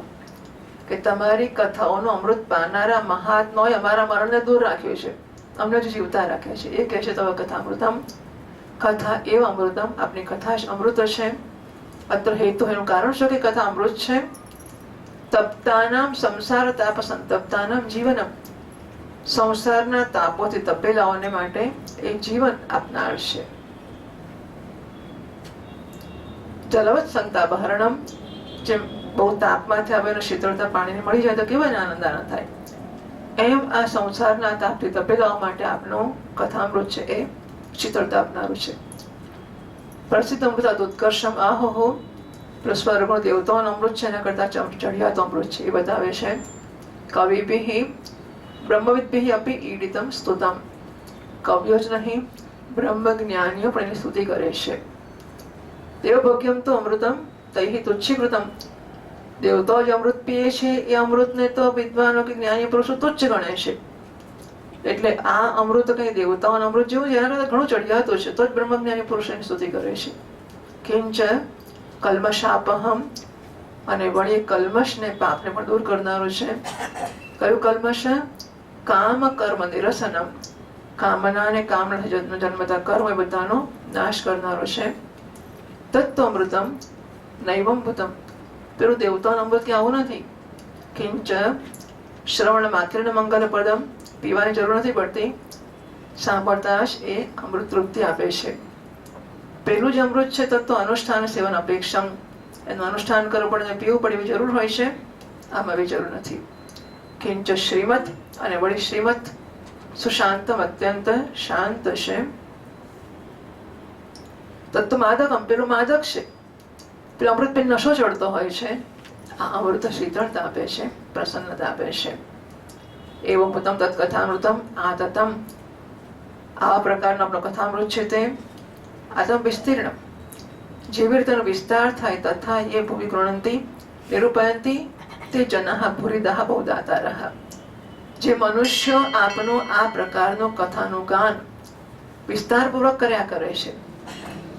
કે તમારી કથાઓનું અમૃત પાનારા મહાત્માઓએ અમારા મરણને દૂર રાખ્યું છે, અમને જ જીવતા રાખ્યા છે। એ કહે છે તવ કથામૃતમ, કથા એવ અમૃતમ, આપની કથા જ અમૃત છે। અત્ર હેતુ, એનું કારણ શું કે કથા અમૃત છે। તપ્તાનામ સંસાર તાપ સંતપ્તાનામ જીવનમ, સંસારના તાપોથી તપેલાઓને માટે એ જીવન આપનાર છે. જલવત સંતાપહરણમ, જેમ બહુ તાપમાંથી આવેલું શીતળતા પાણીને મળી જાય તો કેવા આનંદ થાય, એમ આ સંસારના તાપથી તપેલાઓ માટે આપનું કથામૃત છે એ શીતળતા આપનારું છે. પ્રસિદ્ધ અમૃત ઉત્કર્ષમ આહોહો, સ્વર્ગનો દેવતાઓનો અમૃત છે એના કરતા ચઢિયાતો અમૃત છે એ બતાવે છે. કવિભિઃ બ્રહ્મવિદ્ભિઃ અપી ઈડિતમ સ્તુતમ, કવિઓ જ નહીં બ્રહ્મ જ્ઞાનીઓ પણ એની સ્તુતિ કરે છે. દેવભોગ્યમ તો અમૃતમ તૈહિ તુચ્છીકૃતમ, દેવતાઓ જે અમૃત પીએ છે એ અમૃતને તો વિદ્વાનો કે જ્ઞાની પુરુષો તુચ્છ ગણે છે. એટલે આ અમૃત કઈ દેવતાઓનું અમૃત જેવું છે, એના કરતા ઘણું ચઢિયાતું છે, તો જ બ્રહ્મજ્ઞાની પુરુષોની સ્તુતિ કરે છે. કિંચ કલ્મશાપહમ, અને વળી કલ્મશને પાપને પણ દૂર કરનારું છે. કયું કલ્મશ? કામ કર્મ નિરસનમ, કામના અને કામના જન્મતા કર્મ એ બધાનો નાશ કરનારો છે. તત્વ અમૃતમ નૈવમ ભૂતમ, પેલું દેવતાનું અમૃત કે આવું નથી. કિંચ શ્રવણ માત્રેણ મંગલ પદમ, પીવાની જરૂર નથી પડતી, સાંભળતા જ એ અમૃત તૃપ્તિ આપે છે. પેલું જે અમૃત છે તત્વ અનુષ્ઠાન સેવન અપેક્ષમ, એનું અનુષ્ઠાન કરવું પડે, પીવું પડે એવી જરૂર હોય છે, આમાં એવી જરૂર નથી. કિંચ શ્રીમત, અને વળી શ્રીમત સુશાંતમ, અત્યંત શાંત છે. તત્વ માદકમ, પેલું માદક છે, પેલું અમૃત પેલું નશો ચડતો હોય છે, આ અમૃત શીતળતા આપે છે, પ્રસન્નતા આપે છે. એવમ ભૂતમ તત્કથામૃતમ આતતમ, આવા પ્રકારનો આપણો કથામૃત છે તે આતમ વિસ્તીર્ણ, જેવી રીતે વિસ્તાર થાય તથા એ ભૂમિ ગૃણંતી નિરૂપયંતી તે જનઃ ભૂરિદાહ બહુદાતારઃ, જે મનુષ્યો આપનું આ પ્રકારનું કથાનું ગાન વિસ્તારપૂર્વક કર્યા કરે છે,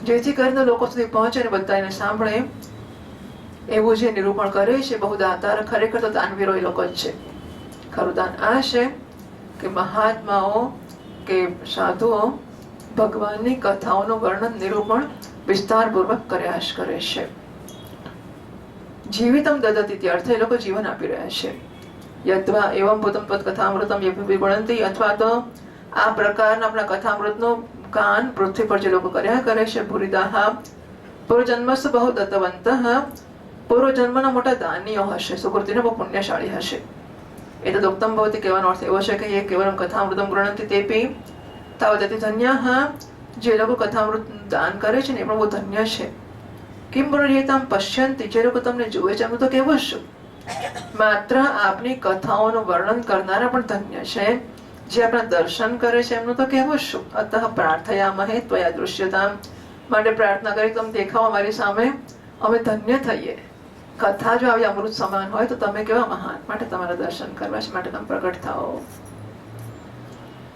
જેથી કરીને લોકો સુધી પહોંચે અને બધા એને સાંભળે, એવું જે નિરૂપણ કરે છે બહુદાતાર, ખરેખર તો દાનવીરો એ લોકો જ છે. ખરું દાન આ છે કે મહાત્માઓ કે સાધુઓ ભગવાનની કથાઓનું વર્ણન નિરૂપણ વિસ્તારપૂર્વક કર્યા કરે છે. જીવિતમ દદતી, ત્યાર્થે એ લોકો જીવન આપી રહ્યા છે. યદ્વા એવમ ભૂતમ તત્ કથામૃતમ વિગણંતી, અથવા તો આ પ્રકારના આપણા કથામૃતનું ગાન પૃથ્વી પર જે લોકો કર્યા કરે છે. ભૂરિદાહ પૂર્વજન્મસ્થ બહુ દત્તવંત, પૂર્વજન્મના મોટા દાનીઓ હશે, સુકૃતિને બહુ પુણ્યશાળી હશે. એ તો દોક્તમ ભવતી કહેવાનો અર્થ એવો છે કે એ કેવલમ કથામૃતમ ગૃણંતી તેપી તાવદતિ ધન્યઃ, જે લોકો કથામૃત દાન કરે છે ને એ પણ બહુ ધન્ય છે. કિમ બ્રહ્યેતામ પશ્યંતિ, જે લોકો તમને જુએ છે એમનું તો કેવું છું, માત્ર આપની કથાઓનું વર્ણન કરનારા પણ ધન્ય છે, જે આપણા દર્શન કરે છે એમનું તો કેવું છું. અતઃ પ્રાર્થયામહે ત્વયા દૃશ્યતામ, માટે પ્રાર્થના કરી તમે દેખાઓ અમારી સામે, અમે ધન્ય થઈએ. કથા જો આવી અમૃત સમાન હોય તો તમે કેવા મહાન, માટે તમારા દર્શન કરવા છે, માટે તમે પ્રગટ થાઓ.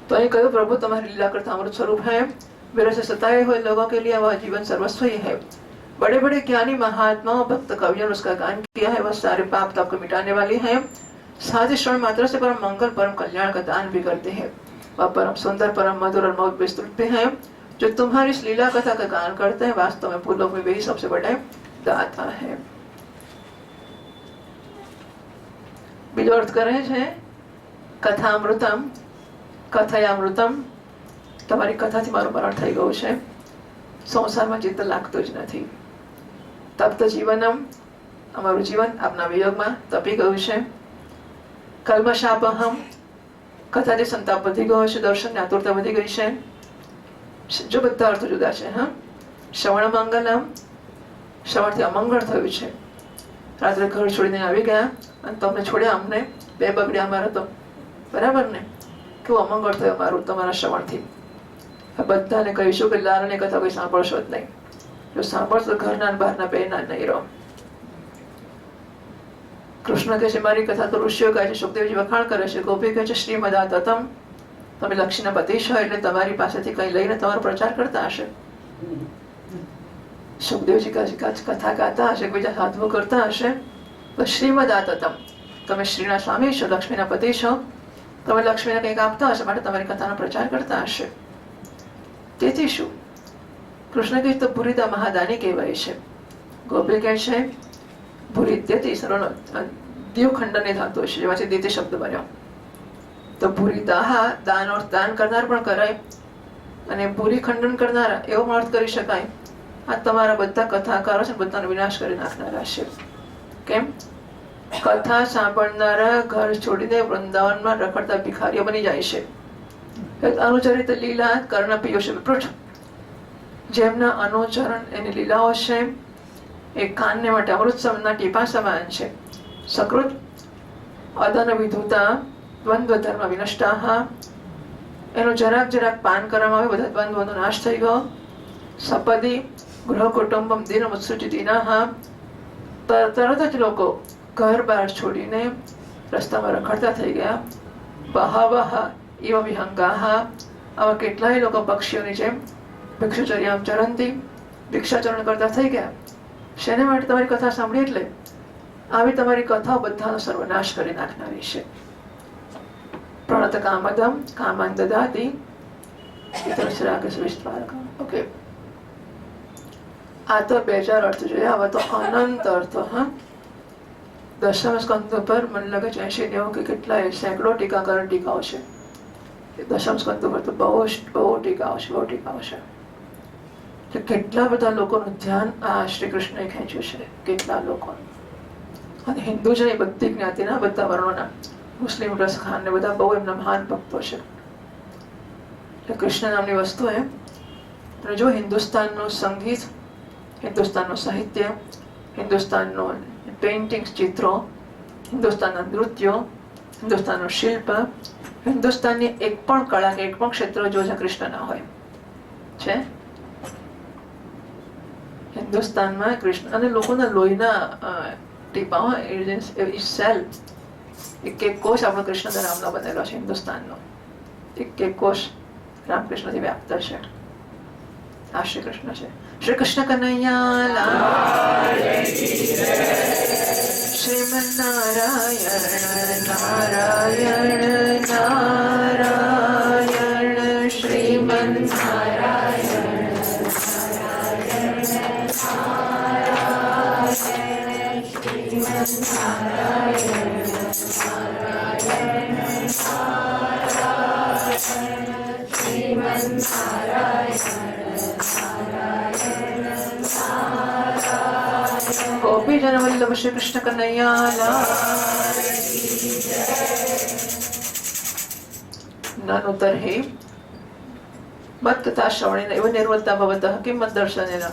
તો અહીં કહ્યું પ્રભુ तुम्हारी लीला करता अमृत स्वरूप है, मेरे से सताए हुए लोगों के लिए वह जीवन सर्वस्व ही है. बड़े बड़े ज्ञानी महात्माओं भक्त कवियों ने उसका गान किया है, वह सारे पाप ताप को मिटाने वाली है, साथ ही श्रवण मात्र से परम मंगल परम कल्याण का दान भी करते हैं. वह परम सुंदर परम मधुर और बहुत विस्तृत भी है, जो तुम्हारी इस लीला कथा का गान करते हैं, वास्तव में भूलोक में वही सबसे बड़े दाता है. બીજો અર્થ કરે છે કથામૃતમ કથયામૃતમ, તમારી કથાથી મારું મરણ થઈ ગયું છે, સંસારમાં ચિત્ત લાગતું જ નથી. તપ્ત જીવનમ, અમારું જીવન આપના વિયોગમાં તપી ગયું છે. કલ્મશાપહમ, કથાથી સંતાપ વધી ગયો છે, દર્શનની આતુરતા વધી ગઈ છે. જો બધા અર્થો જુદા છે. હા, શ્રવણ મંગલમ, શ્રવણથી અમંગળ થયું છે, રાત્રે ઘર છોડીને આવી ગયા અને તમને છોડ્યા, અમને બે બગડ્યા અમારા તો, બરાબર ને? કેવું અમંગળ થયું અમારું તમારા શ્રવણથી. બધાને કહીશું કે લાલની કથા કોઈ સાંભળશો જ નહીં, જો સાંભળશો તો ઘરના બહારના બેના નહીં રહો. કૃષ્ણ કહે છે મારી કથા તો ઋષિઓ કહે છે, સુખદેવજી વખાણ કરે છે, ગોપી કહે છે શ્રીમદાતતમ, તમે લક્ષ્મીના પતિ છો એટલે તમારી પાસેથી કઈ લઈને તમારો પ્રચાર કરતા હશે. સુખદેવજી કથા ગાતા હશે, બીજા સાધુઓ કરતા હશે, તો શ્રીમદાતતમ, તમે શ્રીના સ્વામી છો, લક્ષ્મીના પતિ છો, તમે લક્ષ્મીને કંઈક આપતા હશે, માટે તમારી કથાનો પ્રચાર કરતા હશે. તેથી શું કૃષ્ણ કહે તો ભૂરિદા મહાદાની કહેવાય છે. ગોપી કહે છે ભૂરિદ્યતિ, સર્વનો દીવ ખંડનની ધાતુ છે, જેમાંથી દિતિ શબ્દ બન્યો. તો ભૂરી દાહા દાન અર્થ દાન કરનાર પણ કરાય અને ભૂરી ખંડન કરનારા એવો પણ અર્થ કરી શકાય. આ તમારા બધા કથાકારો છે બધાનો વિનાશ કરી નાખનારા છે. કેમ? કથા સાંભળનારા ઘર છોડીને વૃંદાવનમાં રખડતા ભિખારીઓ બની જાય છે. અનુચરિત લીલા કર્ણ પિયુષ વિપૃઠ, જેમના અનુચરણ એની લીલાઓ છે એ કાનને માટે અમૃત સમના ટીપા સમાન છે. સકૃત અદન વિધુતા દ્વંદ્વ ધર્મ વિનષ્ટાહ, એનું જરાક જરાક પાન કરવામાં આવે બધા દ્વંદ્વનો નાશ થઈ ગયો. સપદી ગૃહ કુટુંબમ દિન ઉત્સુચિતિનાહ, તરત જ લોકો ઘર બહાર છોડીને રસ્તામાં રખડતા થઈ ગયા. બહાવહ ઇવ વિહંગાહ, આવા કેટલાય લોકો પક્ષીઓની જેમ ભિક્ષુચર્યામ ચરંતી, ભિક્ષાચરણ કરતા થઈ ગયા. શેને માટે? તમારી કથા સાંભળી એટલે. આવી તમારી કથાઓ બધાનો સર્વનાશ કરી નાખનારી છે. પ્રણત કામદમ કામાન દદાતિ ઓકે, આ તો 2000 અર્થ જોયા. હવે તો અનંત અર્થ. હા, દશમ સ્કંદ પર મને લાગે છે 80-90 કે કેટલાય સેંકડો ટીકાકરણ ટીકાઓ છે. દશમ સ્કંદ પર તો બહુ ટીકાઓ છે. કેટલા બધા લોકોનું ધ્યાન આ શ્રી કૃષ્ણએ ખેંચ્યું છે. કેટલા લોકોનું. અને હિન્દુ છે એ બધી જ્ઞાતિના બધા વર્ણોના, મુસ્લિમ રસ ખાન ને બધા બહુ એમના મહાન ભક્તો છે. એટલે કૃષ્ણ નામની વસ્તુ એમ. અને જો હિન્દુસ્તાનનું સંગીત, હિન્દુસ્તાનનું સાહિત્ય, હિન્દુસ્તાનનું પેઇન્ટિંગ્સ ચિત્રો, હિન્દુસ્તાનના નૃત્યો, હિન્દુસ્તાનનું શિલ્પ, હિન્દુસ્તાનની એક પણ કળા કે એક પણ ક્ષેત્ર જો કૃષ્ણ ના હોય છે. હિન્દુસ્તાનમાં કૃષ્ણ અને લોકોના લોહીના ટીપાઓ સેલ, એક કોષ આપણો કૃષ્ણ નામનો બનેલો છે. હિન્દુસ્તાનનો એક કોષ રામકૃષ્ણથી વ્યાપ્ત છે. આ શ્રી કૃષ્ણ છે. શ્રી કૃષ્ણ કનૈયા લાલ, શ્રીમન નારાયણ નારાયણ નારાયણ, શ્રીમન નારાયણ ગોપી જન વલ્લભ શ્રી કૃષ્ણ કનૈયા લાલ. નનુ તર્હિ મત્કથા શ્રવણેન એવ નિર્વૃત્તા ભવતઃ કિંમત દર્શનેન.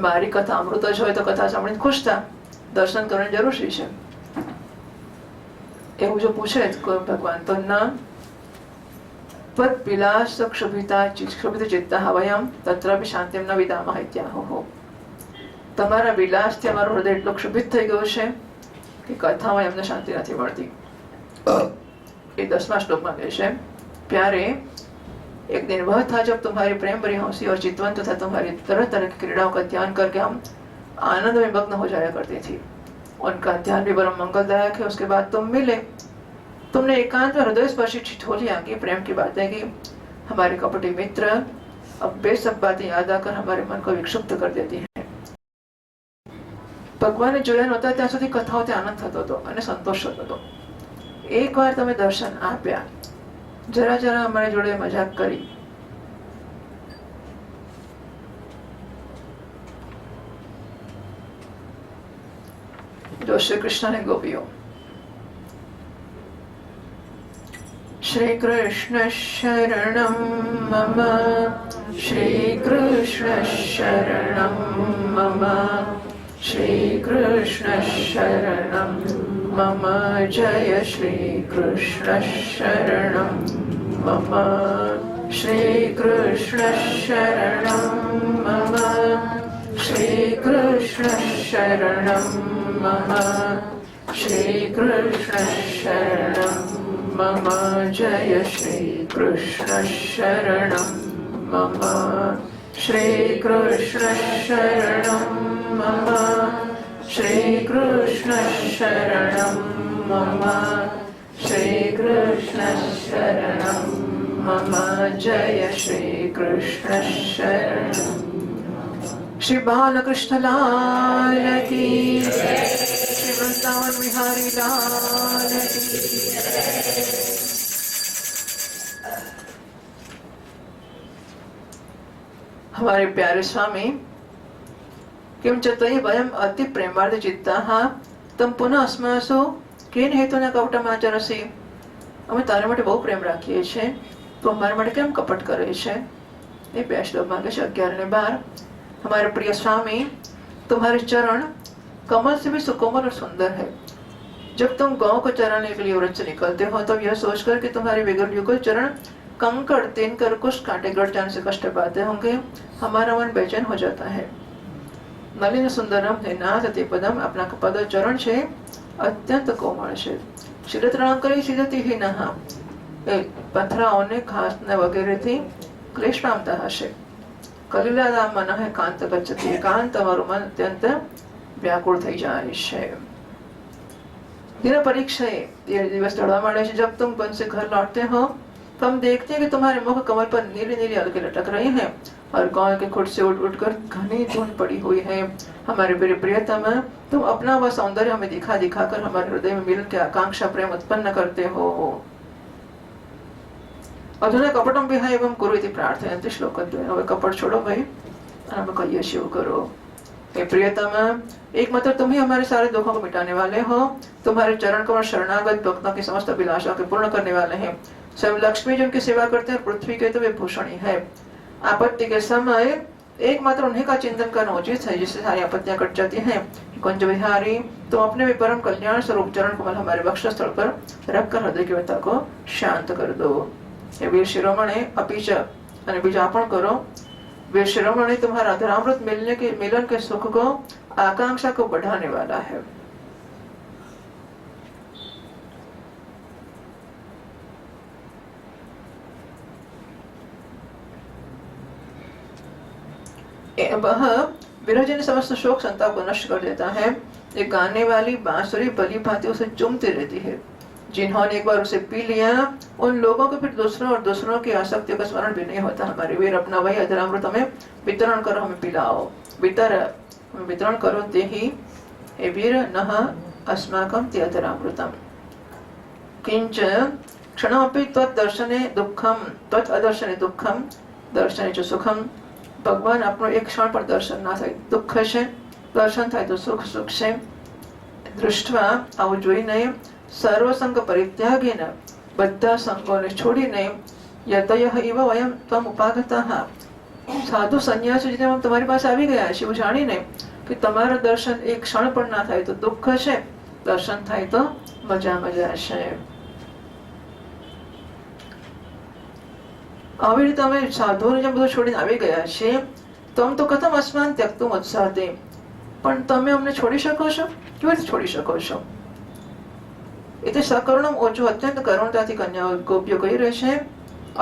મારી કથા અમૃત જ હોય તો કથા સાંભળીને ખુશ થા, દર્શન કરવાની જરૂર છે. એવું જો પૂછે ભગવાન તો ના. ત્વત વિલાસ ક્ષુભિત ચિત્તા વયમ તત્રાપી શાંતિમ ન વિદામઃ ઇત્યાહુઃ. તમારા વિલાસથી અમારું હૃદય એટલું ક્ષુભિત થઈ ગયું છે કે કથામાં એમને શાંતિ નથી મળતી. એ 10મા શ્લોકમાં કહે છે, प्यारे एक दिन वह था जब तुम्हारी प्रेम भरी हंसी और चितवन तथा तुम्हारी तरह तरह की क्रीड़ाओं का ध्यान करके हम आनंद में मग्न हो जाया करती थी. उनका ध्यान भी बड़ा मंगलदायक है. उसके बाद तुम मिले, तुमने एकांत में हृदय स्पर्शी ठिठोलियां की, प्रेम की बातें की. हमारे कपटी मित्र अब वे सब बातें याद आकर हमारे मन को विक्षुब्ध कर देती हैं. ભગવાને જોયા નહોતા ત્યાં સુધી કથાઓથી આનંદ થતો હતો અને સંતોષ થતો હતો. એકવાર તમે દર્શન આપ્યા, જરા જરા અમારી જોડે મજાક કરી, जो श्री कृष्ण ने गोपियों. श्री कृष्ण शरणं मम, श्री कृष्ण शरणं मम, श्री कृष्ण शरणं मम, जय श्री कृष्ण शरणं मम, श्री कृष्ण शरणं मम, श्री कृष्ण शरणं मम, श्री कृष्ण शरणं मम, जय श्री कृष्ण शरणं मम, श्री कृष्ण शरणं मम, श्री कृष्ण शरणं मम, श्री कृष्ण शरणं मम, जय श्री कृष्ण शरणं. श्री बालकृष्ण लाल की, श्री वृंदावन बिहारी लाल की. हमारे प्यारे स्वामी किं च त्वयि वयम् अति प्रेमार्थ चित्ताः तम पुनः अस्मासु केन हेतुना कपटमाचरसि। અમે તારા માટે બહુ પ્રેમ રાખીએ છીએ, તો અમારા માટે કેમ કપટ કરે છે? ये 2 श्लोक मांगे 11 ने 12। हमारे प्रिय स्वामी तुम्हारे चरण कमल से भी सुकोमल और सुंदर है। जब तुम गौ को चराने के लिए व्रत से निकलते हो तब यह सोचकर कि तुम्हारे विगल युगल चरण कंकड़ तिनकर कुछ कांटे गड़ जाने से कष्ट पाते होंगे, हमारा मन बेचैन हो जाता है। नलिन सुंदरम है नाथ ते पदम अपना पद चरण છે અત્યંત કોમળ છે। શિરતરામ કરી સિદ્ધતિ હી નહા એ પથરાઓને ઘાસને વગેરેથી ક્લેશ પામતા હશે। કલિલાદા મન હે કાંત ગચ્છતિ, એકાંત તમારું મન અત્યંત વ્યાકુળ થઈ જાય છે। दिन परीक्षा ये दिवस चढ़ा मारे जब तुम वन से घर लौटते हो तो हम देखते हैं कि तुम्हारे मुख कमल पर नीली नीली अलगे लटक रही हैं और गांव के खुट से उठ उठकर घनी धुंध पड़ी हुई है। हमारे प्रिय प्रियतम तुम अपना वह सौंदर्य हमें दिखा दिखा कर हमारे हृदय में मिलन की आकांक्षा प्रेम उत्पन्न करते हो। अधुना कपटम विहाय एवं कुरु इति प्रार्थयन्ति श्लोकद्वयेन। હવે કપટ છોડો ભાઈ અને અમે કહીએ शिव करो। हे प्रियतम एकमात्र तुम ही हमारे सारे दुखों को मिटाने वाले हो। तुम्हारे चरण कमल शरणागत भक्तों की समस्त अभिलाषा को पूर्ण करने वाले हैं। स्वयं लक्ष्मी जो उनकी सेवा करते हैं पृथ्वी के तो वे भूषण ही है। आपत्ति के समय एकमात्र उन्हीं का चिंतन करना उचित है जिससे सारी आपत्तियां कट जाती हैं। कुंज विहारी तुम अपने भी परम कल्याण स्वरूप चरण कमल हमारे वक्ष स्थल पर रखकर हृदय की व्यथा को शांत कर दो। हे वीर शिरोमणे अपीच અને બીજા પણ करो। वीर शिरोमणि तुम्हारा अधरामृत मिलन के सुख को आकांक्षा को बढ़ाने वाला है। वह विरजन समस्त शोक संताप को नष्ट कर देता है। एक गाने वाली बांसुरी भली भांति उसे चूमती रहती है। जिन्होंने एक बार उसे पी लिया उन लोगों को फिर दूसरों और दूसरों की आसक्तियों का स्मरण भी नहीं होता। हमारे वीर अपना वही अधरामृत हमें वितरण करो, हमें पिलाओ, वितरण करो ते ही हे वीर नः अस्माकं ते अधरामृतम्। किंच क्षणमपि त्वद्दर्शने दुःखं त्वत् अदर्शने दुःखं दर्शने च सुखं। भगवान આપણો એક ક્ષણ પર દર્શન ના થાય દુઃખ છે, દર્શન થાય તો સુખ સુખ છે। દૃષ્ટવા આવું જોઈને सर्वसंग परित्यागेन બધા સંગોને છોડીને યતયઃ ઇવ વયમ ત્વમ ઉપાગતાઃ સાધુ સંન્યાસી જેમ તમારી પાસે આવી ગયા છે એવું જાણીને કે તમારું દર્શન એક ક્ષણ પણ ના થાય તો દુઃખ છે, દર્શન થાય તો મજા મજા છે। આવી રીતે અમે સાધુઓને જેમ બધું છોડીને આવી ગયા છે તો આમ તો કથમ અસ્માન ત્યક્તુમ ઉત્સાહતે, પણ તમે અમને છોડી શકો છો? કેવી રીતે છોડી શકો છો? इति सकरुणम ओचो अत्यंत करुणताથી કન્યાઓ ગોપીઓ કહી રહે છે।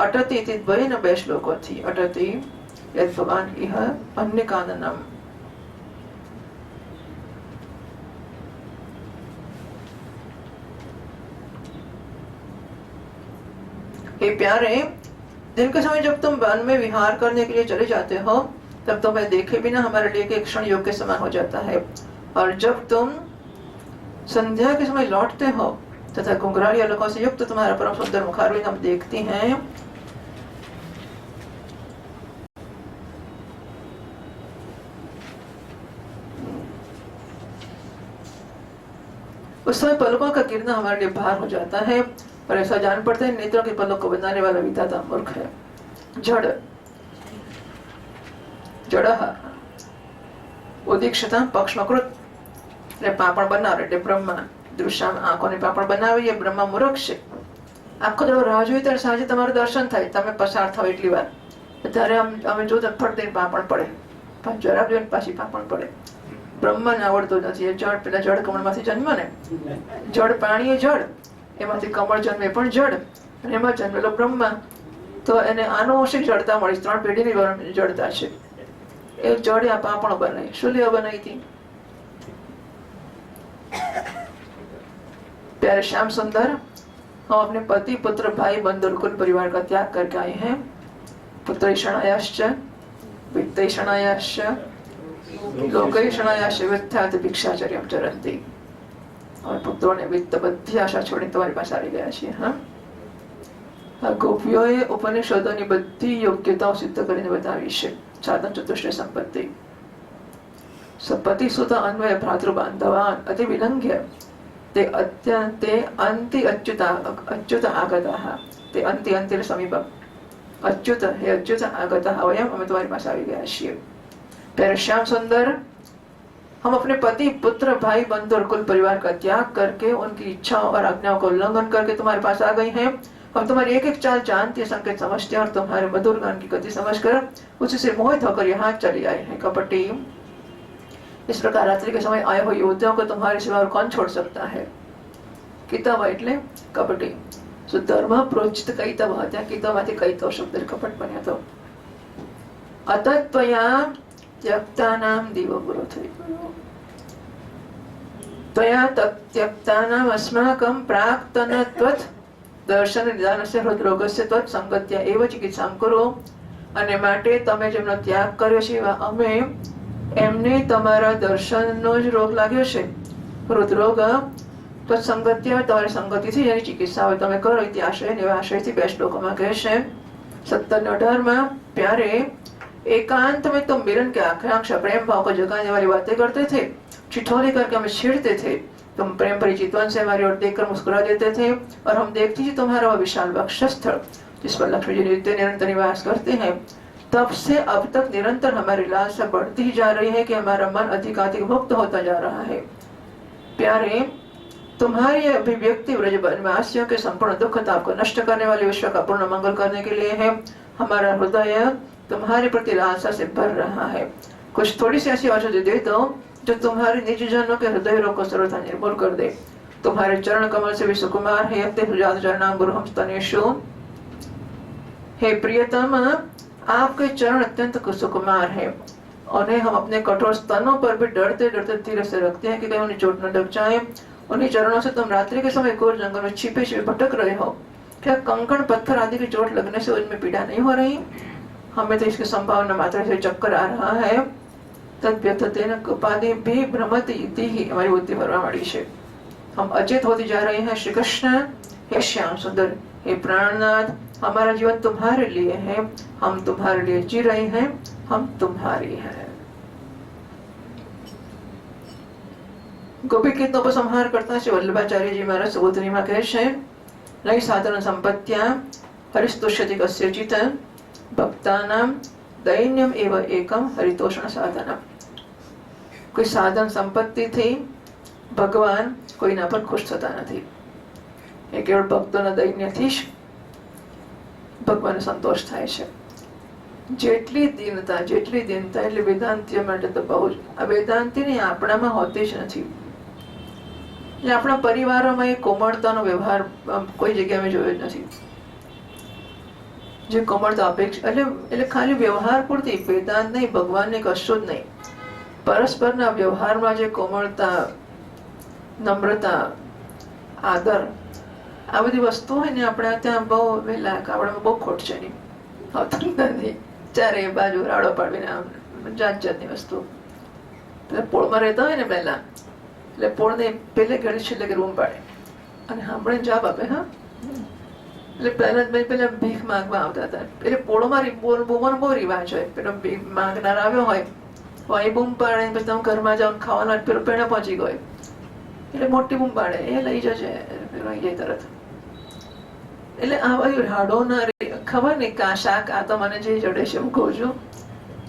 અટતિ ઇતિ દ્વયેન 2 શ્લોકોથી અટતિ યદ ભગવાન ઇહ અન્ય કાનનમ। हे प्यारे, दिन के समय जब तुम वन में विहार करने के लिए चले जाते हो तब तुम्हें देखे बिना हमारे लिए एक क्षण योग के समान हो जाता है। और जब तुम संध्या के समय लौटते हो तथा घुंघराली अलकों से युक्त तुम्हारा परम सुंदर मुखारविंद हम देखते हैं। उस समय पलकों का गिरना हमारे लिए भार हो जाता है और ऐसा जान पड़ता है नेत्रों के पलक को बनाने वाला विधाता मूर्ख है। जड़ जड़ः उदीक्षता पक्षमकृत ने पापड़ बनावे એટલે બ્રહ્મા દૃશ્યામ આંખોને પાપડ બનાવી એ બ્રહ્મા મૂર્ખ છે। આખો દડો રાહ જોઈ ત્યારે સાંજે તમારું દર્શન થાય, તમે પસાર થાવ એટલી વાર ત્યારે અમે જો ફટ દઈને પાપડ પડે, જરા જોઈને પાછી પાપડ પડે। બ્રહ્માને આવડતો નથી। એ જળ પેલા જળ કમળમાંથી જન્મ ને, જળ પાણી એ જળ, એમાંથી કમળ જન્મે પણ જળ અને એમાં જન્મેલો બ્રહ્મા, તો એને આનુવંશિક જડતા મળી, 3 પેઢીની જડતા છે। એ જળ આ પાપણ બનાવી શું લેવા બનાવી હતી? प्यारे श्याम सुंदर, हम अपने पति पुत्र भाई बंधु कुल परिवार का त्याग करके आए हैं। पुत्रैषणायाश्च वित्तैषणायाश्च लोकैषणायाश्च वित्थात् भिक्षाचर्यं चरन्ति। और पुत्रों ने वित्त बધી આશા છોડીને તમારી પાસે આવી ગયા છે। હા, આ ગોપીઓએ ઉપનિષદોની બધી યોગ્યતાઓ સિદ્ધ કરીને બતાવી છે. સાધન ચતુષ્ટય સંપત્તિ, સપતિ સુત અન્વય ભ્રાતૃ બાંધવાન અતિ વિલંઘ્ય તે અત્યંતે અંતિ અચ્યુત આગતા, તે અંતિ અંતિ સમીપ अच्युत हे अच्युत आगता वयम, हमें तुम्हारे पास आ गया છીએ. प्यारे श्याम सुंदर, हम अपने पति पुत्र भाई बंधु और कुल परिवार का त्याग करके उनकी इच्छाओं और आज्ञाओं का उल्लंघन करके तुम्हारे पास आ गई हैं. हम तुम्हारी एक एक चाल जानते संकेत समझते हैं और तुम्हारे मधुर गान की गति समझकर उसी से मोहित होकर यहाँ चले आए हैं. कपटी, इस प्रकार रात्रि के समय आए हुए योद्धाओं को तुम्हारे सिवा और कौन छोड़ सकता है? किताब એટલે કપટી. ધર્મ પ્રોચિત કૈતવ હતા. કૈતવમાંથી કૈતવ શબ્દ કપટ બન્યો હતો. અતત્વયા ત્યક્તાનામ દીવો પૂરો થઈ ગયો. ત્વયા ત્યક્તાનામ અસ્માકમ પ્રાક્તનત્વત દર્શન નિદાનસ્ય હૃદરોગસ્ય ત્વત સંગત્યા એવ ચિકિત્સામ કરો. અને માટે તમે જેમનો ત્યાગ કર્યો છે એવા અમે એમને તમારા દર્શનનો જ રોગ લાગ્યો છે. હૃદરોગ સંગત્ય તમારી સંગતિથી જેની ચિકિત્સા હોય તમે કરો તે આશય ને આશયથી 2 શ્લોકોમાં કહે છે. 17 में प्यारे एकांत में तुम मिलन के आकांक्षा प्रेम भाव को जगाने वाली बातें करते थे, ठिठोली करके हमें छेड़ते थे. तुम प्रेम परिचितवन से हमारी ओर देखकर मुस्कुरा देते थे और हम देखते थे तुम्हारा वह विशाल वक्षस्थल जिस पर लक्ष्मी जी नित्य निरंतर निवास करते हैं. तब से अब तक निरंतर हमारी लालसा बढ़ती ही जा रही है कि हमारा मन अधिकाधिक भुक्त होता जा रहा है. प्यारे, तुम्हारी अभिव्यक्ति व्रजवासियों के संपूर्ण दुख ताप को नष्ट करने वाले विश्व का पूर्ण मंगल करने के लिए है. हमारा हृदय तुम्हारे प्रति लालसा से भर रहा है. कुछ थोड़ी सी ऐसी औषधि दे दो जो तुम्हारे निज जनों के हृदय रोग को सर्वथा निर्मूल कर दे. तुम्हारे चरण कमल से भी सुकुमार है. अत्य सुजात चरणाम गुरुहम स्तनेषु. हे प्रियतम, आपके चरण अत्यंत सुकुमार है. उन्हें हम अपने कठोर स्तनों पर भी डरते डरते धीरे से रखते हैं कि कहीं उन्हें चोट न लग जाए. उन्हीं चरणों से तुम रात्रि के समय घोर जंगल में छिपे छिपे भटक रहे हो. क्या कंकड़ पत्थर आदि की चोट लगने से उनमें पीड़ा नहीं हो रही? हमें तो इसकी संभावना मात्र से चक्कर आ रहा है. तद्व्यथतेन उपाधि भी भ्रमति इति ही हमारी बुद्धि भरवा मड़ी है. हम अचेत होती जा रहे हैं. श्री कृष्ण, हे श्याम सुंदर, हे प्राणनाथ, हमारा जीवन तुम्हारे लिए है. हम तुम्हारे लिए जी रहे हैं. हम तुम्हारी हैं. गोपी कीर्तनों पर संहार करता है वल्लभाचार्य जी महाराज सुबोधनी में कहे છે નહી સાધન સંપત્ત્યા હરિસ્તુષ્યતિ કસ્યચિત ભક્તાનામ દૈન્યમ એવ એકમ હરિતોષણ સાધનમ. કોઈ સાધન સંપત્તિથી ભગવાન કોઈના પર ખુશ થતા નથી. એ કેવળ ભક્તોના દૈન્યથી જ ભગવાનને સંતોષ થાય છે. જેટલી દીનતા એટલે વેદાંતિઓ માટે તો બહુ જ. આ વેદાંતિની આપણામાં હોતી જ નથી. આપણા પરિવારોમાં એ કોમળતાનો વ્યવહાર કોઈ જગ્યાએ મેં જોયો જ નથી. જે કોમળતા અપેક્ષા એટલે ખાલી વ્યવહાર પૂરતી, વેદાંત નહીં, ભગવાનને કશું જ નહીં. પરસ્પરના વ્યવહારમાં જે કોમળતા, નમ્રતા, આદર, આ બધી વસ્તુ હોય ને આપણે ત્યાં બહુ વહેલા આપણામાં બહુ ખોટ છે એની. આવતું નથી. ચારે બાજુ રાડો પાડીને આમ જાત જાતની વસ્તુ. પોળમાં રહેતા હોય ને પહેલા, એટલે પોળને પેલે ઘડી છેલ્લે કે રૂમ પાડે અને સાંભળીને જવાબ આપે. હા, એટલે પેલા ભીખ માંગવા આવતા હતા. એટલે પોળોમાં બૂમવાનો બહુ રિવાજ હોય. પેલો ભીખ માંગનાર આવ્યો હોય એ બૂમ પાડે, પછી તમે ઘરમાં જાઓ ખાવાનું, પેલો પેણે પહોંચી ગયો એટલે મોટી બૂમ પાડે, એ લઈ જશે, પેલો જાય તરત. એટલે આ બધું રાડો ના ખબર નહીં કા શાક. આ તો મને જે જડે છે હું કહું છું,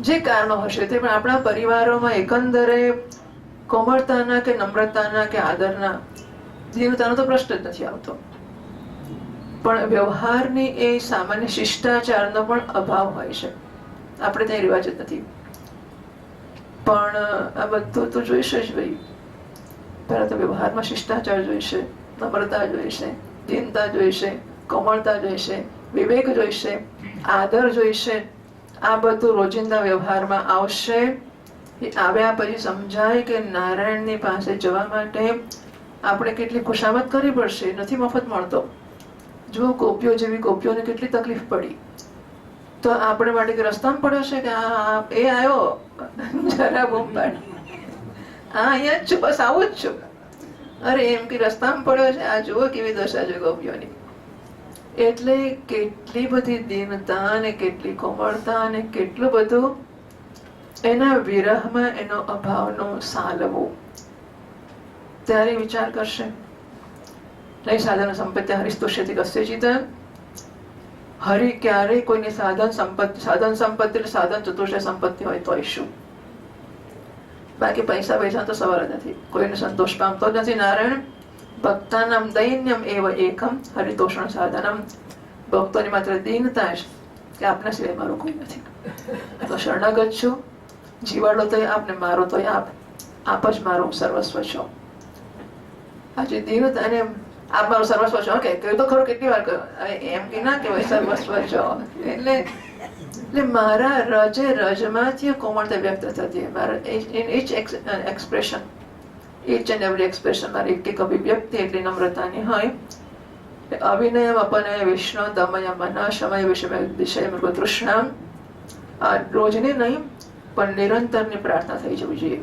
જે કારણો હશે તે, પણ આપણા પરિવારોમાં એકંદરે કોમળતાના કે નમ્રતાના કે આદરના, દીનતાનો તો પ્રશ્ન જ નથી આવતો. પણ વ્યવહારની એ સામાન્ય શિષ્ટાચારનો પણ અભાવ હોય છે. આપણે ત્યાં રિવાજ જ નથી. પણ આ બધું તો જોઈશે જ ભાઈ. પહેલા તો વ્યવહારમાં શિષ્ટાચાર જોઈશે, નમ્રતા જોઈશે, દીનતા જોઈશે, કોમળતા જોઈશે, વિવેક જોઈશે, આદર જોઈશે. આ બધું રોજિંદા વ્યવહારમાં આવશે. આવ્યા પછી સમજાય કે નારાયણની પાસે જવા માટે આપણે કેટલી ખુશામત કરવી પડશે. નથી મફત મળતો. જો ગોપીઓ જેવી ગોપીઓને કેટલી તકલીફ પડી, તો આપણે માટે કે રસ્તામાં પડ્યો છે કે એ આવ્યો જરા બૂમ પાડ, અહીંયા જ છું, બસ આવું જ છું. અરે એમ કે રસ્તામાં પડ્યો છે, આ જુઓ કેવી દશા છે ગોપીઓની. એટલે કેટલી બધી દીનતા અને કેટલી કોમળતા અને કેટલું બધું એના વિરહમાં એનો અભાવનો સાલવો. ત્યારે વિચાર કરશે નહીં સાધન સંપત્તિ હરિસ્તુષ્યથી કસ્યચિત. હરિ ક્યારેય કોઈની સાધન સંપત્તિ એટલે સાધન ચતુર્થ સંપત્તિ હોય તોય શું, બાકી પૈસા તો સવાલ જ નથી. કોઈને સંતોષ પામતો જ નથી. નારાયણ ભક્તાનામ દૈન્યમ એવ એકમ હરિતોષણ સાધનમ. ભક્તોની માત્ર દીનતા જ કે આપના સિવાય મારું કોઈ નથી, તો શરણાગત છું, જીવાડો તોય આપ ને મારો તોય આપ, આપ જ મારું સર્વસ્વ છો. આજે દીનતા અને આપ મારું સર્વસ્વ છો. ઓકે, કહ્યું તો ખરું, કેટલી વાર કહ્યું, એમ કે ના કહેવાય સર્વસ્વ છો. એટલે મારા રજે રજમાંથી કોમળતા વ્યક્ત થતી. મારા in each expression, each and every expression મારી એક અભિવ્યક્તિ એટલી નમ્રતાની હોય. અવિનયમ અપનય વિષ્ણુ દમય મન શમય વિષય દિશય મૃગ તૃષ્ણામ. આ રોજની નહીં પણ નિરંતરની પ્રાર્થના થઈ જવી જોઈએ.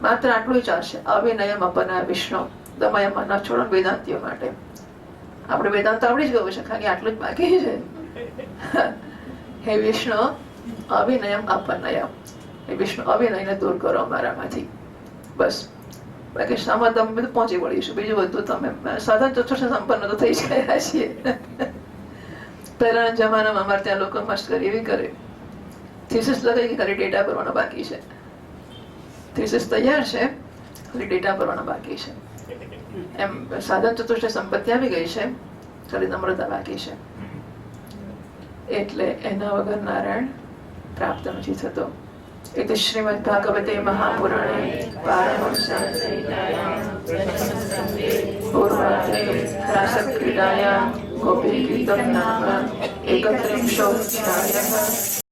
માત્ર આટલું ચાલશે. અવિનયમ અપનય વિષ્ણુ દમય મન. છોડો વેદાંતિઓ માટે. આપણે વેદાંત આવડી જ ગયું છે, ખાલી આટલું જ બાકી છે. હે વિષ્ણુ અવિનયમ અપનય. હે વિષ્ણુ અવિનયને દૂર કરો અમારામાંથી. બસ, બાકી શામાં તમે બધું પહોંચી વળીશું. બીજું બધું તમે સાધન ચતુર્થ સંપન્ન તો થઈ જ ગયા છીએ. પહેલાના જમાનામાં અમારે ત્યાં લોકો મસ્ત કરી એવી કરે, થીસીસ લગાવી ખાલી ડેટા ભરવાનો બાકી છે. થીસીસ તૈયાર છે, ખાલી ડેટા ભરવાનો બાકી છે. એમ સાધન ચતુર્થ સંપત્તિ આવી ગઈ છે, ખાલી નમ્રતા બાકી છે. એટલે એના વગર નારાયણ પ્રાપ્ત નથી થતો. એટલે શ્રીમદ ભાગવતે મહાપુરાણે પૂર્વાર્ધે રાસક્રીડાયાં ગોપી ગીતમ નામ એકત્રિંશોऽધ્યાયઃ.